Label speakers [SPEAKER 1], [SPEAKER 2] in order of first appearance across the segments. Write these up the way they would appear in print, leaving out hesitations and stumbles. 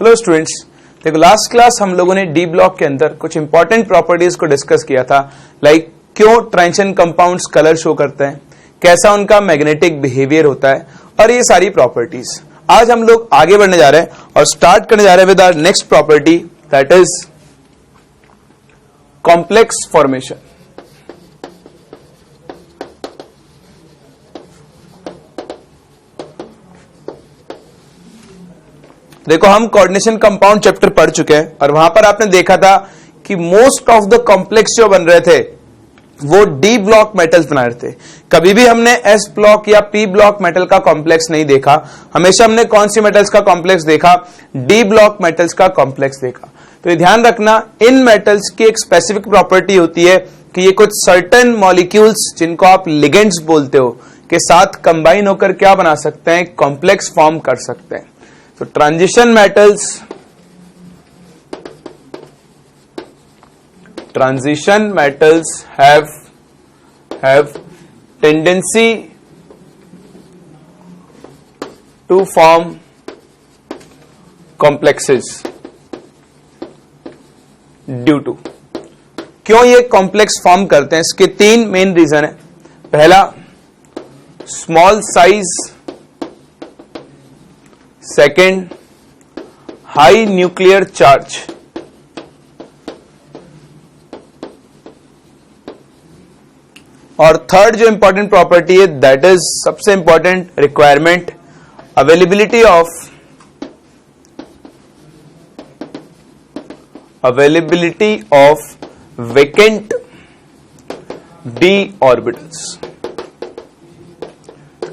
[SPEAKER 1] Hello students, देखो last class हम लोगों ने डी ब्लॉक के अंदर कुछ इंपॉर्टेंट प्रॉपर्टीज को डिस्कस किया था, लाइक क्यों ट्रांजिशन कंपाउंड्स कलर शो करते हैं, कैसा उनका मैग्नेटिक बिहेवियर होता है और ये सारी प्रॉपर्टीज। आज हम लोग आगे बढ़ने जा रहे हैं और स्टार्ट करने जा रहे हैं with our next property, that is complex formation. देखो हम कोऑर्डिनेशन कंपाउंड चैप्टर पढ़ चुके हैं और वहां पर आपने देखा था कि मोस्ट ऑफ द कॉम्प्लेक्स जो बन रहे थे वो डी ब्लॉक मेटल्स बना रहे थे। कभी भी हमने एस ब्लॉक या पी ब्लॉक मेटल का कॉम्प्लेक्स नहीं देखा, हमेशा हमने कौन सी मेटल्स का कॉम्प्लेक्स देखा, डी ब्लॉक मेटल्स का कॉम्प्लेक्स देखा। तो ये ध्यान रखना, इन मेटल्स की एक स्पेसिफिक प्रॉपर्टी होती है कि ये कुछ सर्टेन मॉलिक्यूल्स जिनको आप लिगेंड्स बोलते हो के साथ कंबाइन होकर क्या बना सकते हैं, कॉम्प्लेक्स फॉर्म कर सकते हैं। So transition metals have tendency to form complexes due to, क्यों ये कॉम्प्लेक्स फॉर्म करते हैं, इसके तीन मेन रीजन है। पहला small size, second high nuclear charge, और थर्ड जो इंपॉर्टेंट प्रॉपर्टी है दैट इज सबसे important requirement, availability of vacant d orbitals.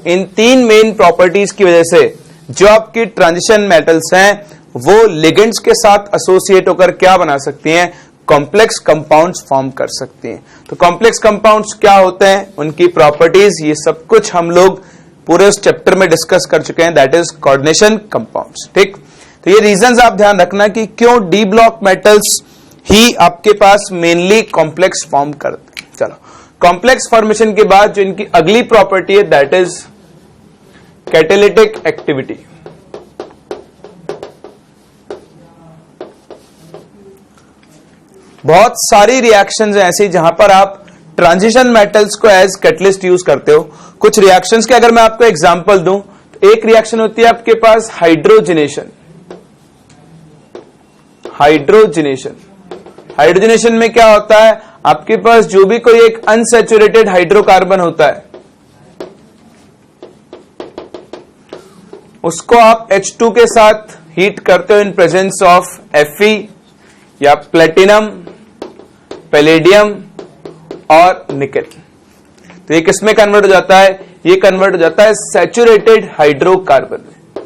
[SPEAKER 1] इन तीन मेन प्रॉपर्टीज की वजह से जो आपकी ट्रांजिशन मेटल्स हैं वो लिगेंड्स के साथ एसोसिएट होकर क्या बना सकती हैं, कॉम्प्लेक्स कंपाउंड्स फॉर्म कर सकती हैं। तो कॉम्प्लेक्स कंपाउंड्स क्या होते हैं, उनकी प्रॉपर्टीज, ये सब कुछ हम लोग पूरे उस चैप्टर में डिस्कस कर चुके हैं, दैट इज कोऑर्डिनेशन कंपाउंड्स। ठीक, तो ये रीजंस आप ध्यान रखना कि क्यों डी ब्लॉक मेटल्स ही आपके पास मेनली कॉम्प्लेक्स फॉर्म करते हैं। चलो, कॉम्प्लेक्स फॉर्मेशन के बाद जो इनकी अगली प्रॉपर्टी है दैट इज कैटालिटिक एक्टिविटी। बहुत सारी रिएक्शंस हैं ऐसी जहां पर आप ट्रांजिशन मेटल्स को एज कैटलिस्ट यूज करते हो। कुछ रिएक्शंस के अगर मैं आपको एग्जांपल दूं तो एक रिएक्शन होती है आपके पास हाइड्रोजनेशन। हाइड्रोजनेशन में क्या होता है, आपके पास जो भी कोई एक अनसैचुरेटेड हाइड्रोकार्बन होता है उसको आप H2 के साथ हीट करते हो इन प्रेजेंस ऑफ Fe या प्लेटिनम, पैलेडियम और निकल। तो ये किसमें कन्वर्ट हो जाता है, ये कन्वर्ट हो जाता है सैचुरेटेड हाइड्रोकार्बन में।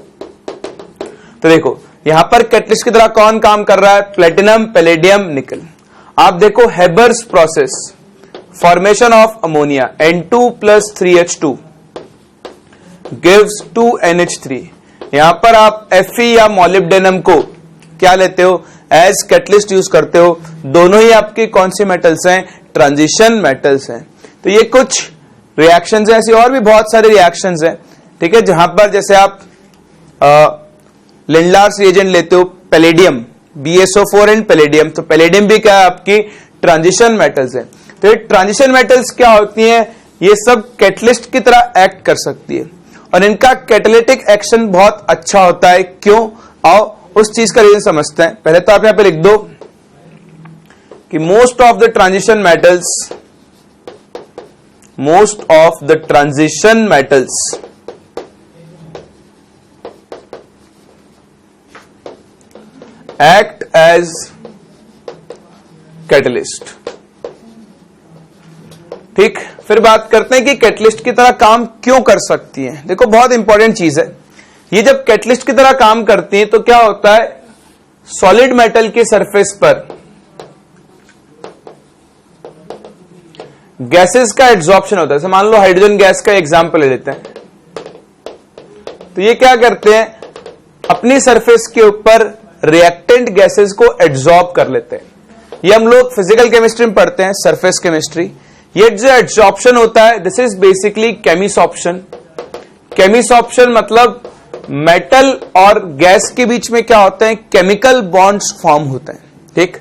[SPEAKER 1] तो देखो यहां पर कैटलिस्ट की तरह कौन काम कर रहा है, प्लेटिनम, पैलेडियम, निकल। आप देखो Haber's process, formation of ammonia N2 + 3H2 gives 2NH3। यहां पर आप Fe या मोलिब्डेनम को क्या लेते हो, एज कैटलिस्ट यूज करते हो। दोनों ही आपकी कौन सी मेटल्स हैं, ट्रांजिशन मेटल्स हैं। तो ये कुछ रिएक्शंस हैं, ऐसी और भी बहुत सारी रिएक्शंस हैं, ठीक है, जहां पर जैसे आप लिंडलार्स रिएजेंट लेते हो, पैलेडियम, BSO4 एंड पैलेडियम, तो पैलेडियम भी क्या है, आपकी ट्रांजिशन मेटल्स है। तो ये ट्रांजिशन मेटल्स क्या होती हैं, ये सब कैटलिस्ट की तरह एक्ट कर सकती है और इनका कैटालिटिक एक्शन बहुत अच्छा होता है। क्यों, आओ उस चीज का रीजन समझते हैं। पहले तो आप यहां पे लिख दो कि most of the transition metals act as catalyst. ठीक, फिर बात करते हैं कि कैटलिस्ट की तरह काम क्यों कर सकती है। देखो बहुत इंपॉर्टेंट चीज है, ये जब कैटलिस्ट की तरह काम करती है तो क्या होता है, सॉलिड मेटल के सरफेस पर गैसेस का एड्सॉर्प्शन होता है। जैसे मान लो हाइड्रोजन गैस का एग्जांपल ले लेते हैं, तो ये क्या करते हैं, अपनी सरफेस के ऊपर रिएक्टेंट गैसेस को एड्सॉर्ब कर लेते हैं। ये हम लोग फिजिकल केमिस्ट्री में पढ़ते हैं, सरफेस केमिस्ट्री। ये जो एड्सॉर्प्शन होता है this is basically chemisorption. Chemisorption मतलब मेटल और गैस के बीच में क्या होते हैं, केमिकल बॉन्ड्स फॉर्म होते हैं। ठीक,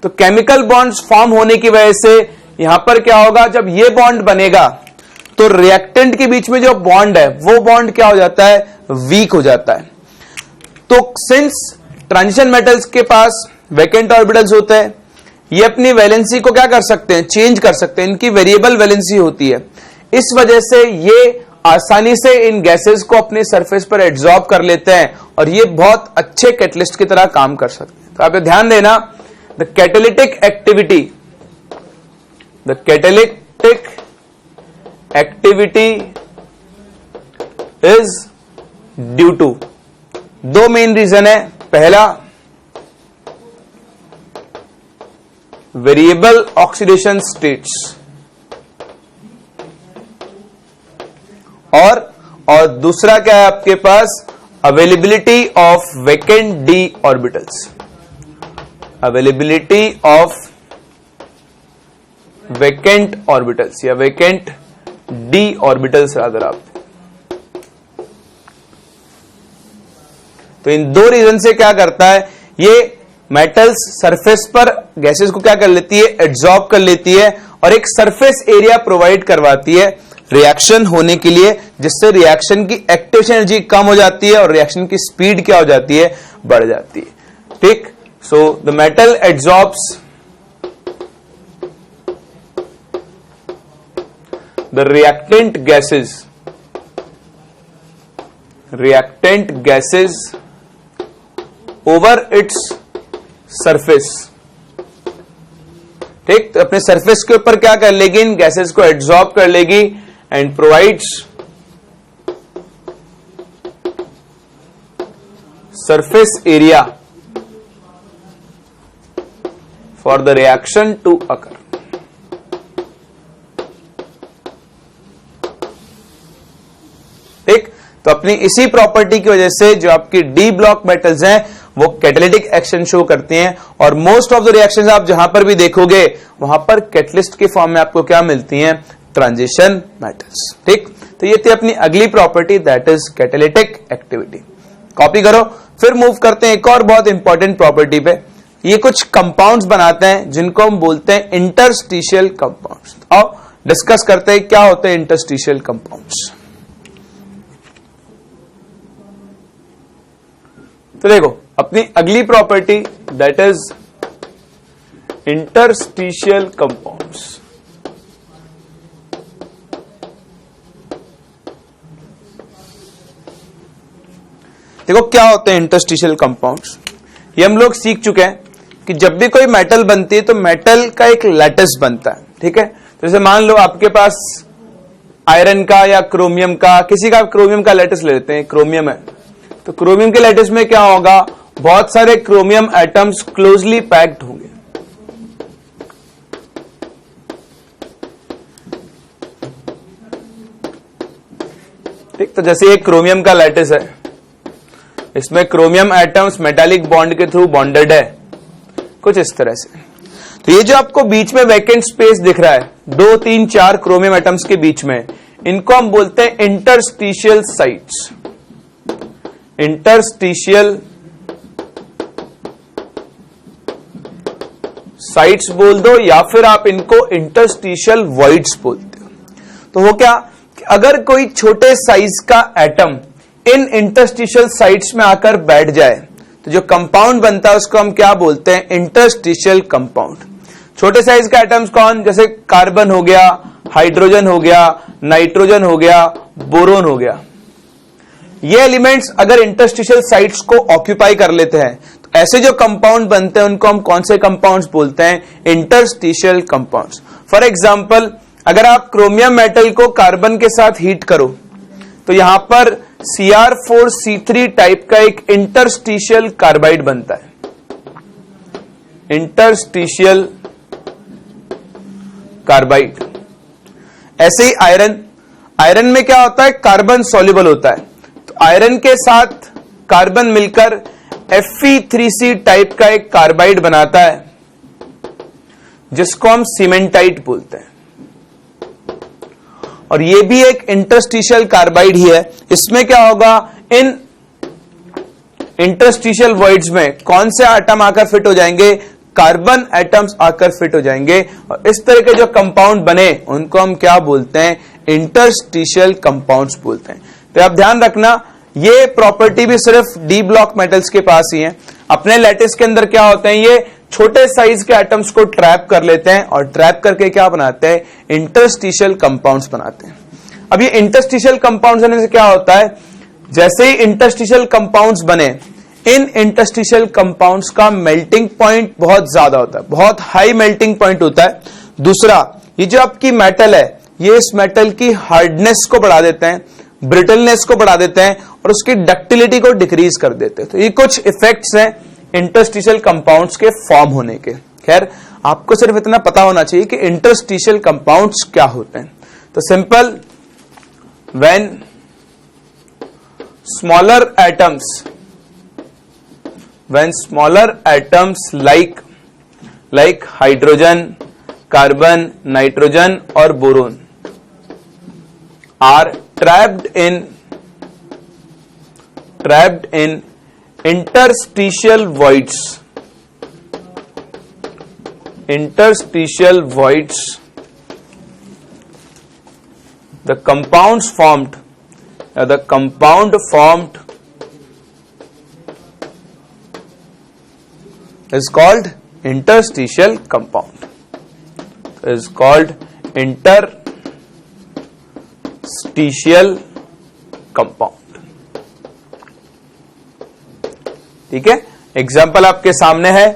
[SPEAKER 1] तो केमिकल बॉन्ड्स फॉर्म होने की वजह से यहां पर क्या होगा, जब ये बॉन्ड बनेगा तो रिएक्टेंट के बीच में जो बॉन्ड है वो बॉन्ड क्या हो जाता है, वीक हो जाता है। तो सिंस ट्रांजिशन मेटल्स के पास वैकेंट ऑर्बिटल्स होते हैं, ये अपनी वैलेंसी को क्या कर सकते हैं, चेंज कर सकते हैं, इनकी वेरिएबल वैलेंसी होती है। इस वजह से ये आसानी से इन गैसेस को अपने सरफेस पर एब्जॉर्ब कर लेते हैं और ये बहुत अच्छे कैटलिस्ट की तरह काम कर सकते हैं। तो आप ध्यान देना, the catalytic activity is due to, दो मेन रीजन है। पहला, वेरिएबल ऑक्सीडेशन स्टेट्स, और दूसरा क्या है आपके पास, availability of vacant d orbitals, availability of vacant orbitals या वैकेंट डी ऑर्बिटल्स अगर आप, तो इन दो रीजन से क्या करता है, ये मेटल्स सरफेस पर गैसेस को क्या कर लेती है, एब्जॉर्ब कर लेती है और एक सरफेस एरिया प्रोवाइड करवाती है रिएक्शन होने के लिए, जिससे रिएक्शन की एक्टिवेशन एनर्जी कम हो जाती है और रिएक्शन की स्पीड क्या हो जाती है, बढ़ जाती है। ठीक, so the metal absorbs the reactant gases over its surface. ठीक, तो अपने सरफेस के ऊपर क्या कर लेगी, इन गैसेस को एब्जॉर्ब कर लेगी and provides surface area for the reaction to occur. ठीक, तो अपनी इसी प्रॉपर्टी की वजह से जो आपकी डी ब्लॉक मेटल्स हैं वो कैटालिटिक एक्शन शो करती हैं और मोस्ट ऑफ द रिएक्शंस आप जहां पर भी देखोगे वहां पर कैटलिस्ट के फॉर्म में आपको क्या मिलती हैं, ट्रांजिशन मेटल्स। ठीक, तो ये थी अपनी अगली property, that is catalytic activity. Copy करो। फिर मूव करते हैं एक और बहुत इंपॉर्टेंट प्रॉपर्टी पे। ये कुछ कंपाउंड्स बनाते हैं जिनको हम बोलते हैं इंटरस्टिशियल कंपाउंड्स। आओ डिस्कस करते हैं क्या होते हैं इंटरस्टिशियल कंपाउंड्स। तो देखो अपनी अगली property that is interstitial compounds. देखो क्या होते हैं इंटरस्टिशियल कंपाउंड्स। ये हम लोग सीख चुके हैं कि जब भी कोई मेटल बनती है तो मेटल का एक लैटिस बनता है। ठीक है, तो जैसे मान लो आपके पास आयरन का या क्रोमियम का, किसी का क्रोमियम का लैटिस ले लेते हैं, क्रोमियम है तो क्रोमियम के लैटिस में क्या होगा, बहुत सारे क्रोमियम एटम्स क्लोजली पैक्ड होंगे। ठीक, तो जैसे एक क्रोमियम का लैटिस है, इसमें क्रोमियम एटम्स मेटालिक बॉन्ड के थ्रू बॉन्डेड है कुछ इस तरह से। तो ये जो आपको बीच में वैकेंट स्पेस दिख रहा है 2, 3, 4 क्रोमियम एटम्स के बीच में, इनको हम बोलते हैं इंटरस्टिशियल साइट्स। इंटरस्टिशियल साइट्स बोल दो या फिर आप इनको इंटरस्टिशियल वॉइड्स बोलते हो। तो वो क्या कि अगर कोई छोटे साइज का एटम इन इंटरस्टिशियल साइट्स में आकर बैठ जाए तो जो कंपाउंड बनता है उसको हम क्या बोलते हैं, इंटरस्टिशियल कंपाउंड। छोटे साइज का एटम्स कौन, जैसे कार्बन हो गया, हाइड्रोजन हो गया, नाइट्रोजन हो गया, बोरोन हो गया। ये एलिमेंट्स अगर इंटरस्टिशियल साइट्स को ऑक्यूपाई कर लेते हैं तो ऐसे जो कंपाउंड बनते हैं उनको हम कौन से कंपाउंड्स बोलते हैं, इंटरस्टिशियल कंपाउंड्स। फॉर एग्जांपल अगर आप क्रोमियम मेटल को कार्बन के साथ हीट करो तो यहां पर Cr4C3 टाइप का एक इंटरस्टिशियल कार्बाइड बनता है। Interstitial carbide. ऐसे ही आयरन में क्या होता है, कार्बन सॉल्युबल होता है, तो आयरन के साथ कार्बन मिलकर Fe3C टाइप का एक कार्बाइड बनाता है जिसको हम सीमेंटाइट बोलते हैं। और ये भी एक इंटरस्टिशियल कार्बाइड ही है। इसमें क्या होगा, इन इंटरस्टिशियल वॉइड्स में कौन से एटम आकर फिट हो जाएंगे? कार्बन एटम्स आकर फिट हो जाएंगे और इस तरह के जो कंपाउंड बने उनको हम क्या बोलते हैं? इंटरस्टिशियल कंपाउंड्स बोलते हैं। तो आप ध्यान रखना, ये प्रॉपर्टी भी सिर्फ डी ब्लॉक मेटल्स के पास ही है। अपने लैटिस के अंदर क्या होते हैं? ये छोटे साइज के एटम्स को ट्रैप कर लेते हैं और ट्रैप करके क्या बनाते हैं? इंटरस्टिशियल कंपाउंड्स बनाते हैं। अब ये इंटरस्टिशियल कंपाउंड्स होने से क्या होता है? जैसे ही इंटरस्टिशियल कंपाउंड्स बने, इन इंटरस्टिशियल कंपाउंड्स का मेल्टिंग पॉइंट बहुत ज्यादा होता है, बहुत हाई मेल्टिंग पॉइंट होता है। दूसरा, ये जो आपकी मेटल है, ये इस मेटल की हार्डनेस को बढ़ा देते हैं, ब्रिटलनेस को बढ़ा देते हैं और उसकी डक्टिलिटी को डिक्रीज कर देते हैं। तो ये कुछ इफेक्ट्स हैं इंटरस्टिशियल कंपाउंड्स के फॉर्म होने के। खैर, आपको सिर्फ इतना पता होना चाहिए कि इंटरस्टिशियल कंपाउंड्स क्या होते हैं। तो simple, when smaller atoms like hydrogen, carbon, nitrogen or boron are trapped in interstitial voids, the compound formed is called interstitial compound. Is called interstitial compound. ठीक है, एग्जाम्पल आपके सामने है,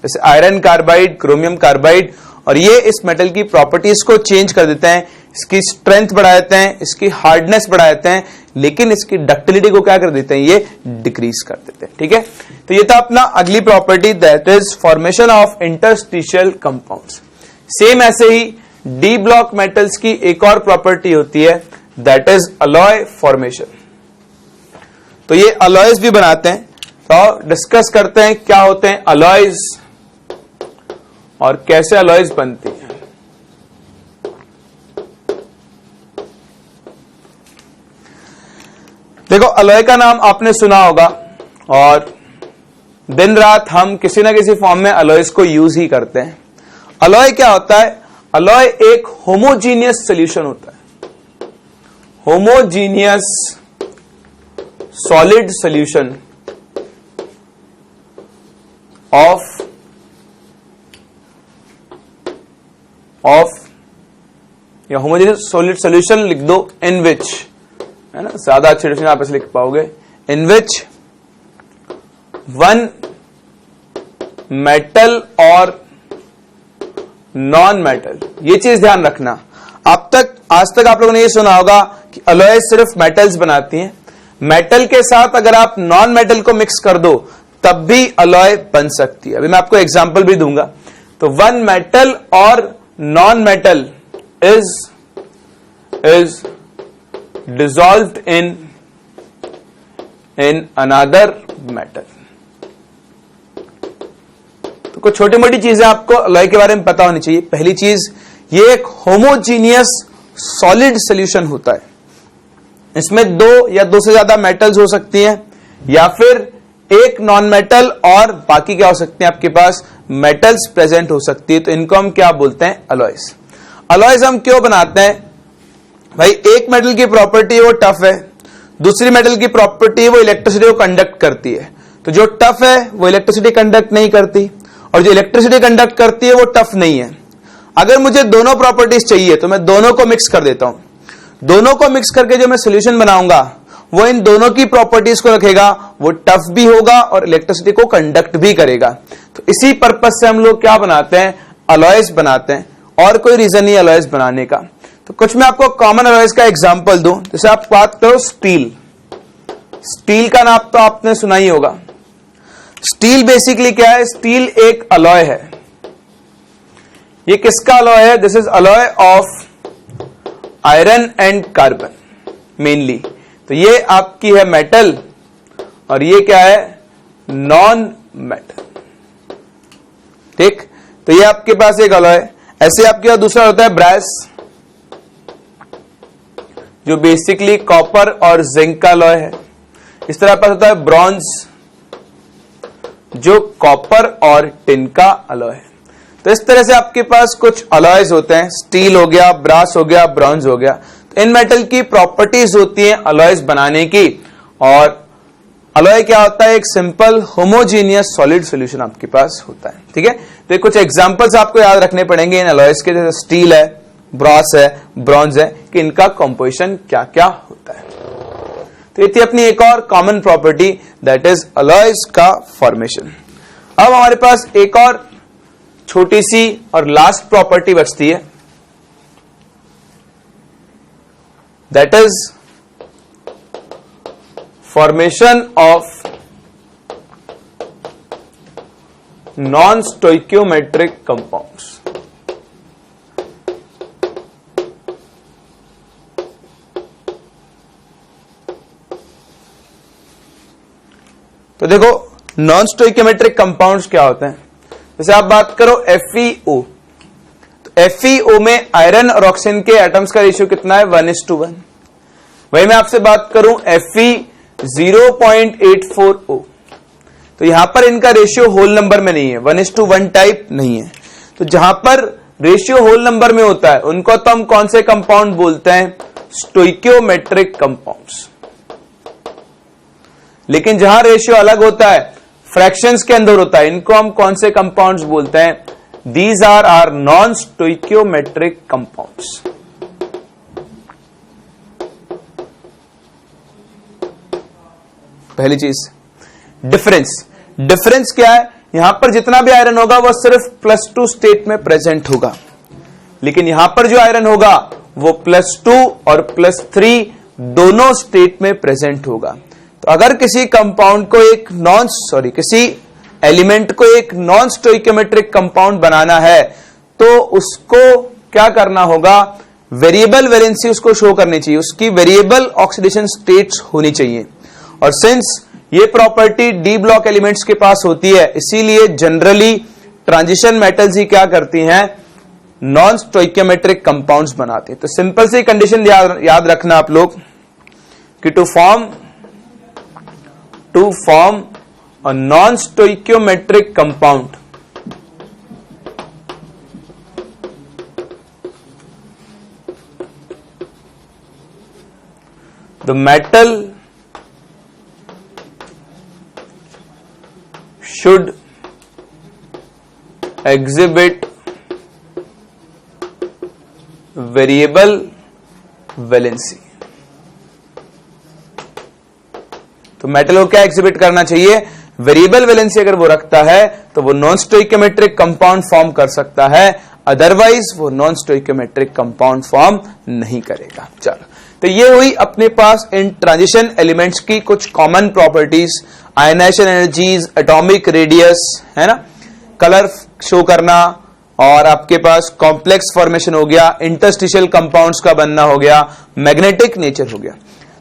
[SPEAKER 1] जैसे आयरन कार्बाइड, क्रोमियम कार्बाइड, और ये इस metal की प्रॉपर्टीज को चेंज कर देते हैं, इसकी स्ट्रेंथ बढ़ा देते हैं, इसकी हार्डनेस बढ़ा देते हैं, लेकिन इसकी डक्टिलिटी को क्या कर देते हैं? ये डिक्रीज कर देते हैं। ठीक है, तो ये था अपना अगली property, that is formation of interstitial compounds. Same ऐसे ही डी ब्लॉक मेटल्स की एक और प्रॉपर्टी होती है, दैट इज अलॉय फॉर्मेशन। तो ये अलॉयज भी बनाते हैं, तो डिस्कस करते हैं क्या होते हैं अलॉयज और कैसे अलॉयज बनती हैं। देखो, अलॉय का नाम आपने सुना होगा और दिन रात हम किसी ना किसी फॉर्म में अलॉयज को यूज ही करते हैं। अलॉय क्या होता है? अलॉय एक होमोजीनियस सॉल्यूशन होता है, होमोजीनियस सॉलिड सॉल्यूशन ऑफ या होमोजेनियस सॉलिड सॉल्यूशन लिख दो, इन विच, है ना, ज्यादा अच्छे डिफिनेशन आप ऐसे लिख पाओगे, इन विच वन मेटल और नॉन मेटल। ये चीज ध्यान रखना, आज तक आप लोगों ने ये सुना होगा कि अलॉय सिर्फ मेटल्स बनाती हैं, मेटल के साथ अगर आप नॉन मेटल को मिक्स कर दो तब भी अलॉय बन सकती है। अभी मैं आपको एग्जांपल भी दूंगा। तो वन मेटल और non metal is dissolved in another metal। तो कुछ छोटी मोटी चीजें आपको अलॉय के बारे में पता होनी चाहिए। पहली चीज, ये एक होमोजीनियस सॉलिड सॉल्यूशन होता है, इसमें दो या दो से ज्यादा मेटल्स हो सकती हैं या फिर एक नॉन मेटल और बाकी क्या हो सकते हैं? आपके पास मेटल्स प्रेजेंट हो सकती है। तो इनको हम क्या बोलते हैं? अलॉयज। अलॉयज हम क्यों बनाते हैं भाई? एक मेटल की प्रॉपर्टी है वो टफ है, दूसरी मेटल की प्रॉपर्टी है वो इलेक्ट्रिसिटी को कंडक्ट करती है। तो जो टफ है वो इलेक्ट्रिसिटी कंडक्ट नहीं करती और जो इलेक्ट्रिसिटी कंडक्ट करती है वो टफ नहीं है। अगर मुझे दोनों प्रॉपर्टीज चाहिए तो मैं दोनों को मिक्स कर देता हूं। दोनों को मिक्स करके जो मैं सोल्यूशन बनाऊंगा वो इन दोनों की प्रॉपर्टीज को रखेगा, वो टफ भी होगा और इलेक्ट्रिसिटी को कंडक्ट भी करेगा। तो इसी पर्पज से हम लोग क्या बनाते हैं? अलॉयज बनाते हैं, और कोई रीजन नहीं अलॉयज बनाने का। तो कुछ मैं आपको कॉमन अलॉयज का एग्जांपल दूं। जैसे आप बात करो स्टील, स्टील का नाम तो आपने सुना ही होगा। स्टील बेसिकली क्या है? स्टील एक अलॉय है। ये किसका अलॉय है? This is alloy of iron and carbon mainly. तो ये आपकी है मेटल और ये क्या है? Non metal. ठीक, तो ये आपके पास एक अलॉय। ऐसे आपके पास दूसरा होता है ब्रास, जो बेसिकली कॉपर और जिंक का अलॉय है। इस तरह पास होता है ब्रॉन्ज, जो कॉपर और टिन का अलॉय है। तो इस तरह से आपके पास कुछ अलॉयज होते हैं, स्टील हो गया, ब्रास हो गया, ब्रॉन्ज हो गया। तो इन मेटल की प्रॉपर्टीज होती हैं अलॉयज बनाने की, और अलॉय क्या होता है, एक सिंपल होमोजीनियस सॉलिड सॉल्यूशन आपके पास होता है। ठीक है, तो कुछ एग्जांपल्स आपको याद रखने पड़ेंगे इन अलॉयज के, जैसे स्टील है, ब्रास है, ब्रॉन्ज है, कि इनका कंपोजिशन क्या क्या होता है। तो ये थी अपनी एक और common property, that is alloys का फॉर्मेशन। अब हमारे पास एक और छोटी सी और लास्ट प्रॉपर्टी बचती है, that is formation of non stoichiometric compounds. तो देखो नॉन स्टोइकियोमेट्रिक कंपाउंड्स क्या होते हैं। जैसे आप बात करो FeO, तो FeO में आयरन और ऑक्सीजन के एटम्स का रेशियो कितना है, 1:1। वही मैं आपसे बात करूं Fe0.84O, तो यहां पर इनका रेशियो होल नंबर में नहीं है, 1:1 टाइप नहीं है। तो जहां पर रेशियो होल नंबर में होता है उनको तो हम कौन से कंपाउंड बोलते हैं, स्टोइकियोमेट्रिक कंपाउंड्स। लेकिन जहां रेशियो अलग होता है, फ्रैक्शंस के अंदर होता है, इनको हम कौन से कंपाउंड्स बोलते हैं, these are are non stoichiometric compounds. पहली चीज डिफरेंस क्या है, यहां पर जितना भी आयरन होगा वो सिर्फ +2 स्टेट में प्रेजेंट होगा, लेकिन यहां पर जो आयरन होगा वो +2 और +3 दोनों स्टेट में प्रेजेंट होगा। तो अगर किसी कंपाउंड को किसी एलिमेंट को एक नॉन स्टोइकियोमेट्रिक कंपाउंड बनाना है, तो उसको क्या करना होगा, वेरिएबल वैलेंसी उसको शो करनी चाहिए, उसकी वेरिएबल ऑक्सीडेशन स्टेट्स होनी चाहिए। और सिंस ये प्रॉपर्टी डी ब्लॉक एलिमेंट्स के पास होती है, इसीलिए जनरली ट्रांजिशन मेटल्स ही क्या करती हैं, नॉन स्टोइकियोमेट्रिक कंपाउंड्स बनाते हैं। तो सिंपल सी कंडीशन याद रखना आप लोग कि to form a non-stoichiometric compound, the metal should exhibit variable valency। तो मेटल को क्या एग्जिबिट करना चाहिए, वेरिएबल वैलेंसी। अगर वो रखता है तो वो नॉन स्टोइकियोमेट्रिक कंपाउंड फॉर्म कर सकता है, अदरवाइज वो नॉन स्टोइकियोमेट्रिक कंपाउंड फॉर्म नहीं करेगा। चलो, तो ये हुई अपने पास इन ट्रांजिशन एलिमेंट्स की कुछ common properties, ionisation energies, atomic radius, है ना, कलर शो करना, और आपके पास कॉम्प्लेक्स फॉर्मेशन हो गया, इंटरस्टिशियल कंपाउंड्स का बनना हो गया, मैग्नेटिक नेचर हो गया।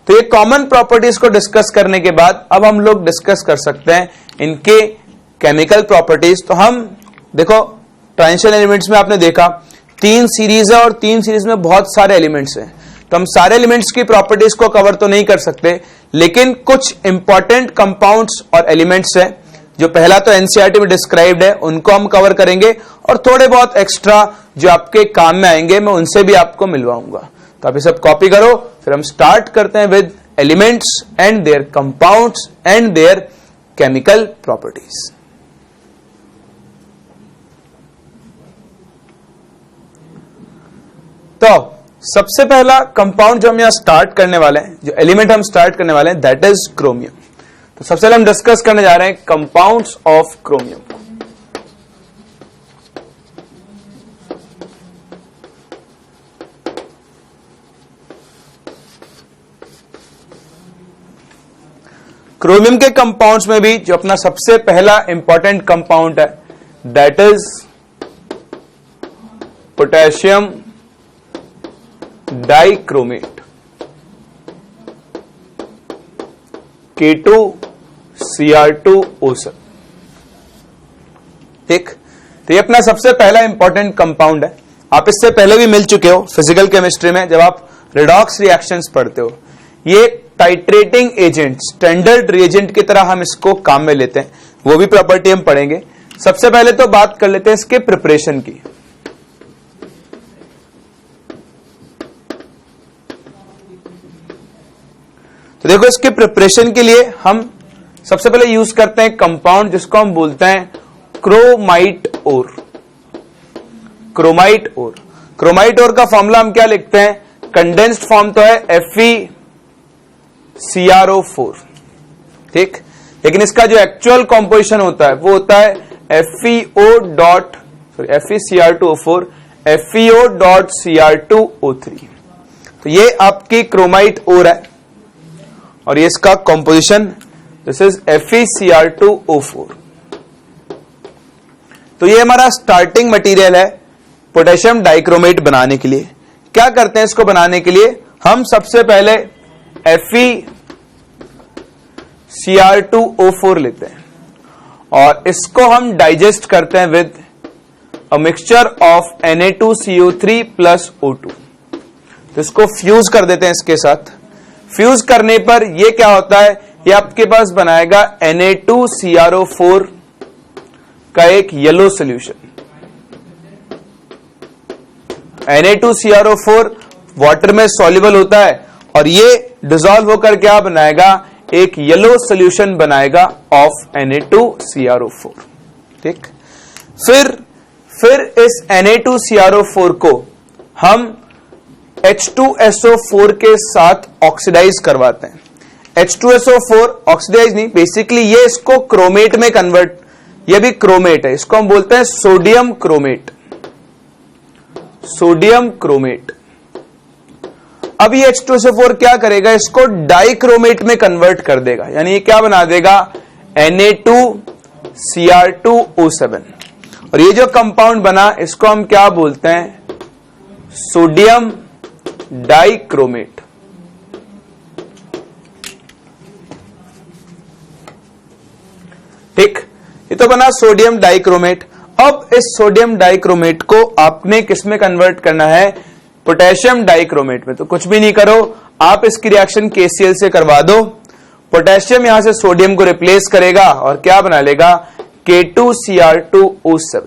[SPEAKER 1] तो ये कॉमन प्रॉपर्टीज को डिस्कस करने के बाद अब हम लोग डिस्कस कर सकते हैं इनके केमिकल प्रॉपर्टीज। तो हम देखो ट्रांजिशन एलिमेंट्स में आपने देखा 3 सीरीज है, और 3 सीरीज में बहुत सारे एलिमेंट्स हैं, तो हम सारे एलिमेंट्स की प्रॉपर्टीज को कवर तो नहीं कर सकते, लेकिन कुछ इंपॉर्टेंट कंपाउंड्स और एलिमेंट्स हैं जो पहला तो एनसीईआरटी में डिस्क्राइब्ड है, उनको हम कवर करेंगे, और थोड़े बहुत एक्स्ट्रा जो आपके काम में आएंगे मैं उनसे भी आपको मिलवाऊंगा। तो आप ये सब कॉपी करो, फिर हम स्टार्ट करते हैं with elements and there compounds and there chemical properties. तो सबसे पहला कंपाउंड जो हम यहां स्टार्ट करने वाले हैं, जो एलिमेंट हम स्टार्ट करने वाले हैं, दैट इज क्रोमियम। तो सबसे पहले हम डिस्कस करने जा रहे हैं कंपाउंड्स ऑफ क्रोमियम। क्रोमियम के कंपाउंड्स में भी जो अपना सबसे पहला इंपॉर्टेंट कंपाउंड है, that is potassium dichromate, K2Cr2O7। ठीक, तो ये अपना सबसे पहला इंपॉर्टेंट कंपाउंड है। आप इससे पहले भी मिल चुके हो फिजिकल केमिस्ट्री में, जब आप रिडॉक्स रिएक्शंस पढ़ते हो। ये टाइट्रेटिंग एजेंट, स्टैंडर्ड रिएजेंट की तरह हम इसको काम में लेते हैं, वो भी प्रॉपर्टी हम पढ़ेंगे। सबसे पहले तो बात कर लेते हैं इसके प्रिपरेशन की। तो देखो इसके प्रिपरेशन के लिए हम सबसे पहले यूज करते हैं कंपाउंड जिसको हम बोलते हैं क्रोमाइट ओर। क्रोमाइट ओर, क्रोमाइट ओर का फॉर्मूला हम क्या लिखते हैं? कंडेंस्ड फॉर्म तो है FeCrO4, ठीक, लेकिन इसका जो एक्चुअल कॉम्पोजिशन होता है वो होता है FeCr2O4 FeO.Cr2O3। तो ये आपकी क्रोमाइट ओर है और ये इसका कॉम्पोजिशन दिस इज FeCr2O4। तो ये हमारा स्टार्टिंग मटेरियल है पोटेशियम डाइक्रोमेट बनाने के लिए। क्या करते हैं इसको बनाने के लिए? हम सबसे पहले FeCr2O4 लेते हैं और इसको हम डाइजेस्ट करते हैं with a mixture of Na2CO3 plus O2। तो इसको फ्यूज कर देते हैं इसके साथ। फ्यूज करने पर ये क्या होता है? ये आपके पास बनाएगा Na2CrO4 का एक येलो सॉल्यूशन। Na2CrO4 वाटर में सॉल्युबल होता है और ये डिसॉल्व होकर क्या बनाएगा? एक येलो सॉल्यूशन बनाएगा ऑफ Na2CrO4, ठीक। फिर इस Na2CrO4 को हम H2SO4 के साथ ऑक्सीडाइज करवाते हैं। H2SO4 ऑक्सीडाइज नहीं, बेसिकली ये इसको क्रोमेट में कन्वर्ट, ये भी क्रोमेट है, इसको हम बोलते हैं सोडियम क्रोमेट। Sodium chromate. अब ये H2SO4 क्या करेगा? इसको डाइक्रोमेट में कन्वर्ट कर देगा, यानी ये क्या बना देगा? Na2Cr2O7। और ये जो कंपाउंड बना इसको हम क्या बोलते हैं? Sodium dichromate. ठीक, ये तो बना सोडियम डाइक्रोमेट। अब इस सोडियम डाइक्रोमेट को आपने किस में कन्वर्ट करना है? पोटेशियम डाइक्रोमेट में। तो कुछ भी नहीं करो, आप इसकी रिएक्शन KCl से करवा दो। पोटेशियम यहां से सोडियम को रिप्लेस करेगा और क्या बना लेगा? K2Cr2O7।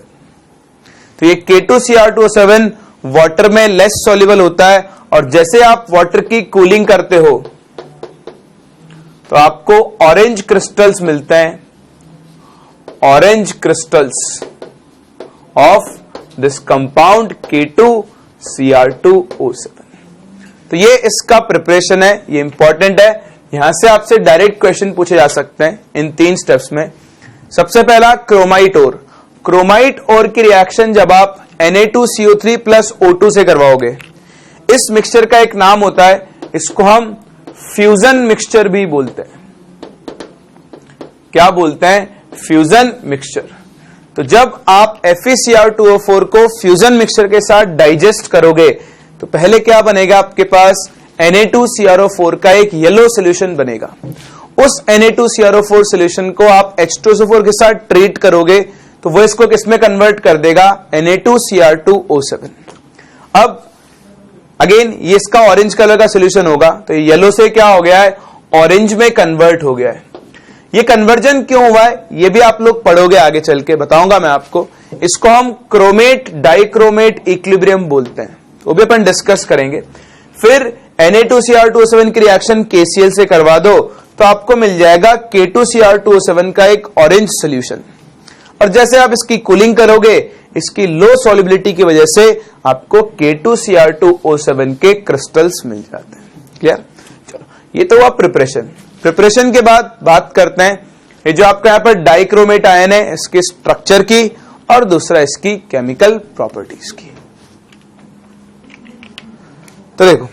[SPEAKER 1] तो ये K2Cr2O7 वाटर में लेस सॉल्युबल होता है और जैसे आप वाटर की कूलिंग करते हो तो आपको ऑरेंज क्रिस्टल्स मिलते हैं, orange crystals of this compound K2Cr2O7। तो ये इसका प्रिपरेशन है, ये इंपॉर्टेंट है। यहां से आपसे डायरेक्ट क्वेश्चन पूछे जा सकते हैं इन 3 स्टेप्स में। सबसे पहला क्रोमाइट ओर। क्रोमाइट ओर की रिएक्शन जब आप Na2CO3 प्लस O2 से करवाओगे, इस मिक्सचर का एक नाम होता है, इसको हम फ्यूजन मिक्सचर भी बोलते हैं। क्या बोलते हैं? Fusion mixture. तो जब आप FeCr2O4 को फ्यूजन मिक्सचर के साथ डाइजेस्ट करोगे तो पहले क्या बनेगा? आपके पास Na2CrO4 का एक येलो सॉल्यूशन बनेगा। उस Na2CrO4 सॉल्यूशन को आप H2SO4 के साथ ट्रीट करोगे तो वो इसको किसमें कन्वर्ट कर देगा? Na2Cr2O7। अब अगेन ये इसका ऑरेंज कलर का सॉल्यूशन होगा, तो येलो से क्या हो गया है? ऑरेंज में कन्वर्ट हो गया है। ये कन्वर्जन क्यों हुआ है ये भी आप लोग पढ़ोगे, आगे चल के बताऊंगा मैं आपको। इसको हम क्रोमेट डाइक्रोमेट इक्विलिब्रियम बोलते हैं, वो भी अपन डिस्कस करेंगे। फिर Na2Cr2O7 की रिएक्शन KCl से करवा दो तो आपको मिल जाएगा K2Cr2O7 का एक ऑरेंज सॉल्यूशन। और जैसे आप इसकी कूलिंग करोगे, इसकी लो सॉल्युबिलिटी की वजह से आपको K2Cr2O7 के क्रिस्टल्स मिल जाते हैं। क्लियर? चलो, ये तो हुआ प्रिपरेशन। प्रिपरेशन के बाद बात करते हैं ये जो आपका यहां पर डाइक्रोमेट आयन है, इसके स्ट्रक्चर की और दूसरा इसकी केमिकल प्रॉपर्टीज की। तो देखो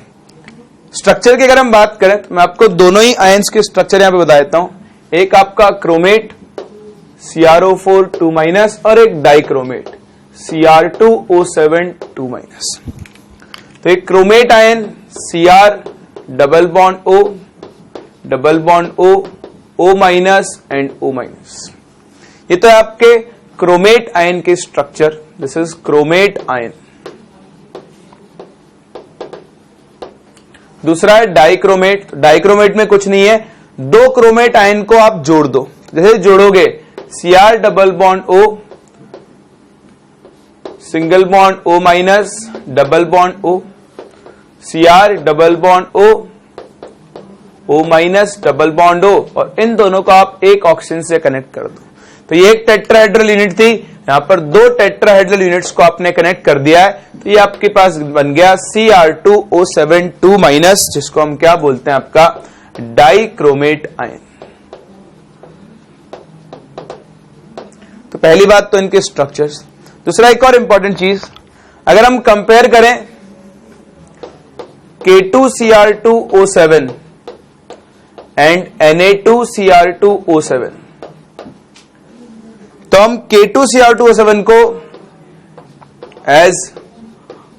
[SPEAKER 1] स्ट्रक्चर की अगर हम बात करें तो मैं आपको दोनों ही आयंस के स्ट्रक्चर यहां पे बता देता हूं। एक आपका क्रोमेट CrO4 2- और एक डाइक्रोमेट Cr2O7 2-। तो एक chromate ion Cr double bond O O- and O-। ये तो है आपके क्रोमेट आयन के structure. This is chromate ion. दूसरा है डाइक्रोमेट। डाइक्रोमेट में कुछ नहीं है, दो क्रोमेट आयन को आप जोड़ दो। जैसे जोड़ोगे Cr double bond O, single bond O minus, double bond O, Cr double bond O, O minus, double bond O, और इन दोनों को आप एक ऑक्सीजन से कनेक्ट कर दो। तो ये एक टेट्राहेड्रल यूनिट थी, यहां पर दो टेट्राहेड्रल यूनिट्स को आपने कनेक्ट कर दिया है, तो ये आपके पास बन गया Cr2O7 2 माइनस, जिसको हम क्या बोलते हैं, आपका डाइक्रोमेट आयन। तो पहली बात तो इनके स्ट्रक्चर्स। दूसरा एक और इंपॉर्टेंट चीज, अगर हम कंपेयर करें K2Cr2O7 एंड Na2Cr2O7, तो हम K2Cr2O7 को as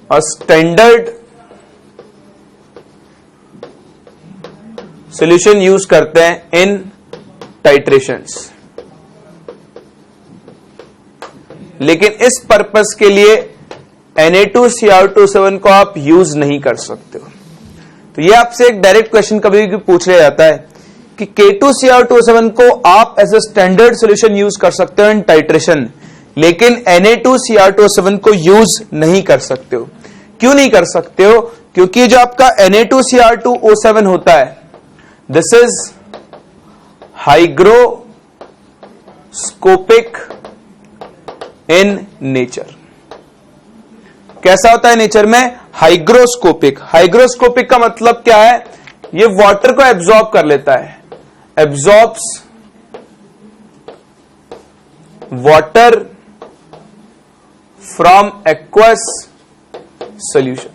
[SPEAKER 1] a standard solution use करते हैं इन टाइट्रेशंस, लेकिन इस पर्पस के लिए Na2Cr2O7 को आप यूज नहीं कर सकते हो। तो ये आपसे एक डायरेक्ट क्वेश्चन कभी भी पूछ लिया जाता है कि K2Cr2O7 को आप as a standard solution use कर सकते हो इन टाइट्रेशन, लेकिन Na2Cr2O7 को यूज नहीं कर सकते हो। क्यों नहीं कर सकते हो? क्योंकि जो आपका Na2Cr2O7 होता है, this is hygroscopic in nature. कैसा होता है नेचर में? हाइग्रोस्कोपिक। हाइग्रोस्कोपिक का मतलब क्या है? ये वाटर को एब्जॉर्ब कर लेता है, absorbs water from aqueous solution.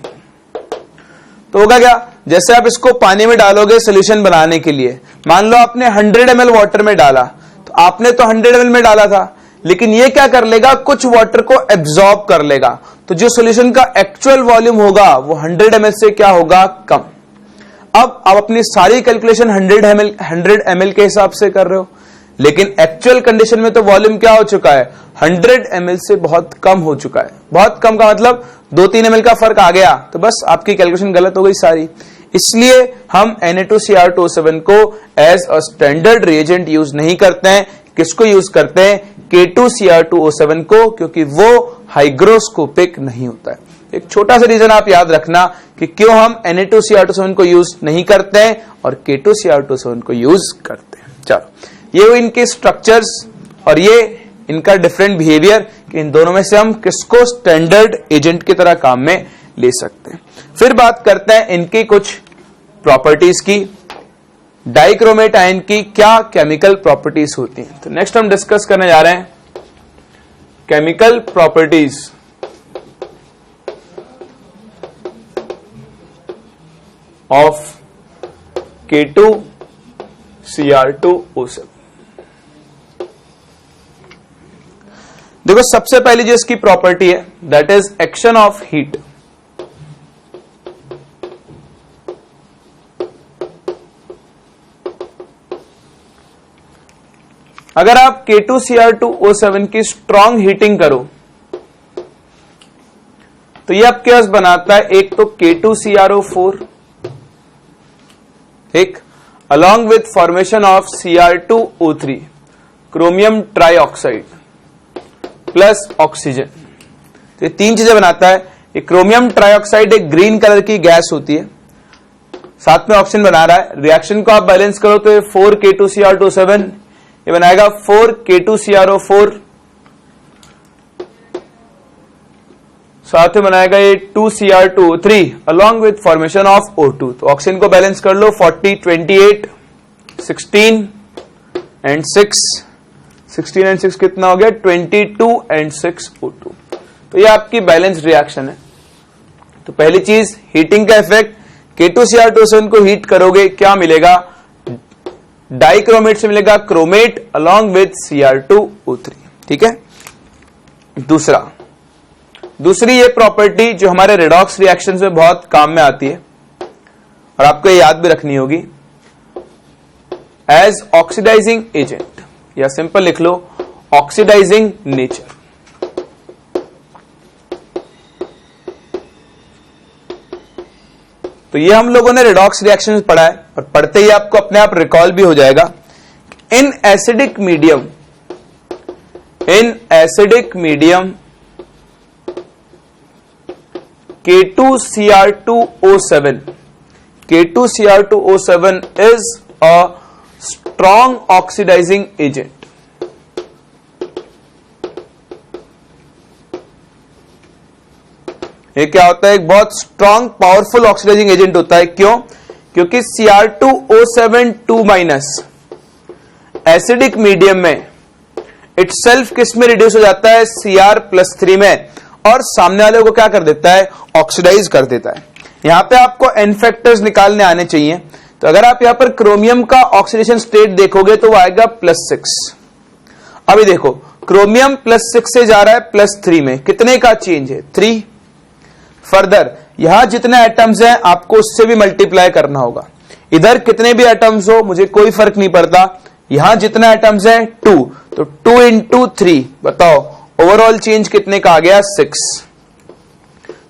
[SPEAKER 1] तो होगा क्या, जैसे आप इसको पानी में डालोगे सॉल्यूशन बनाने के लिए, मान लो आपने 100 ml वाटर में डाला, तो आपने तो 100 ml में डाला था, लेकिन ये क्या कर लेगा, कुछ वाटर को एब्जॉर्ब कर लेगा, तो जो सॉल्यूशन का एक्चुअल वॉल्यूम होगा वो 100 ml से क्या होगा, कम। अब आप अपनी सारी कैलकुलेशन 100 ml के हिसाब से कर रहे हो, लेकिन एक्चुअल कंडीशन में तो वॉल्यूम क्या हो चुका है, 100 ml से बहुत कम हो चुका है। बहुत कम का मतलब 2-3 ml का फर्क आ गया, तो बस आपकी कैलकुलेशन गलत हो गई सारी। इसलिए हम Na2Cr2O7 को as a standard reagent use नहीं करते हैं। किसको यूज करते हैं? K2Cr2O7 को, क्योंकि वो हाइग्रोस्कोपिक नहीं होता है। एक छोटा सा रीजन आप याद रखना कि क्यों हम Na2Cr2O7 को यूज नहीं करते हैं और K2Cr2O7 को यूज करते हैं। चलो, ये हुई इनके स्ट्रक्चर्स और ये इनका डिफरेंट बिहेवियर कि इन दोनों में से हम किसको स्टैंडर्ड एजेंट की तरह काम में ले सकते हैं। फिर बात करते हैं इनकी कुछ प्रॉपर्टीज की। डाइक्रोमेट आयन की क्या केमिकल प्रॉपर्टीज होती हैं, तो नेक्स्ट हम डिस्कस करने जा रहे हैं केमिकल प्रॉपर्टीज ऑफ K2Cr2O7। देखो, सबसे पहली जो इसकी प्रॉपर्टी है that is action of heat. अगर आप K2Cr2O7 की स्ट्रॉन्ग हीटिंग करो तो ये आपके पास बनाता है एक तो K2CrO4, ठीक, along with formation of Cr2O3 chromium trioxide plus oxygen. तो ये तीन चीजें बनाता है। ये क्रोमियम ट्राइऑक्साइड एक ग्रीन कलर की गैस होती है, साथ में ऑक्सीजन बना रहा है। रिएक्शन को आप बैलेंस करो तो ये 4K2Cr2O7 ये बनाएगा 4K2CrO4, साथ में बनाएगा ये 2Cr2O3 along with formation of O2। तो ऑक्सीजन को बैलेंस कर लो, 40 28 16 एंड 6, 16 एंड 6 कितना हो गया, 22 एंड 6 O2। तो ये आपकी बैलेंस रिएक्शन है। तो पहली चीज हीटिंग का इफेक्ट, K2Cr2O7 को हीट करोगे क्या मिलेगा, डाइक्रोमेट से मिलेगा क्रोमेट अलॉन्ग विथ Cr2O3, ठीक है। दूसरी ये प्रॉपर्टी जो हमारे रेडॉक्स रिएक्शंस में बहुत काम में आती है और आपको ये याद भी रखनी होगी, एज ऑक्सीडाइजिंग एजेंट, या सिंपल लिख लो ऑक्सीडाइजिंग नेचर। तो तो ये हम लोगों ने रेडॉक्स रिएक्शन में पढ़ा है, और पढ़ते ही आपको अपने आप रिकॉल भी हो जाएगा। In acidic medium K2Cr2O7 is a strong oxidizing agent. ये क्या होता है? एक बहुत स्ट्रॉन्ग पावरफुल ऑक्सीडाइजिंग एजेंट होता है। क्यों? क्योंकि Cr2O7 2- एसिडिक मीडियम में इटसेल्फ किस में रिड्यूस हो जाता है? Cr+3 में, और सामने वाले को क्या कर देता है? ऑक्सीडाइज कर देता है। यहां पे आपको एन फैक्टर्स निकालने आने चाहिए। तो अगर आप यहां पर क्रोमियम का ऑक्सीडेशन स्टेट देखोगे तो वो आएगा +6। अभी देखो, क्रोमियम +6 से जा रहा है +3 में, कितने का चेंज है? 3। फर्दर यहां जितने एटम्स हैं आपको उससे भी मल्टीप्लाई करना होगा। इधर कितने भी एटम्स हो मुझे कोई फर्क नहीं पड़ता, यहां जितना एटम्स है 2, तो 2 × 3 बताओ ओवरऑल चेंज कितने का आ गया? 6।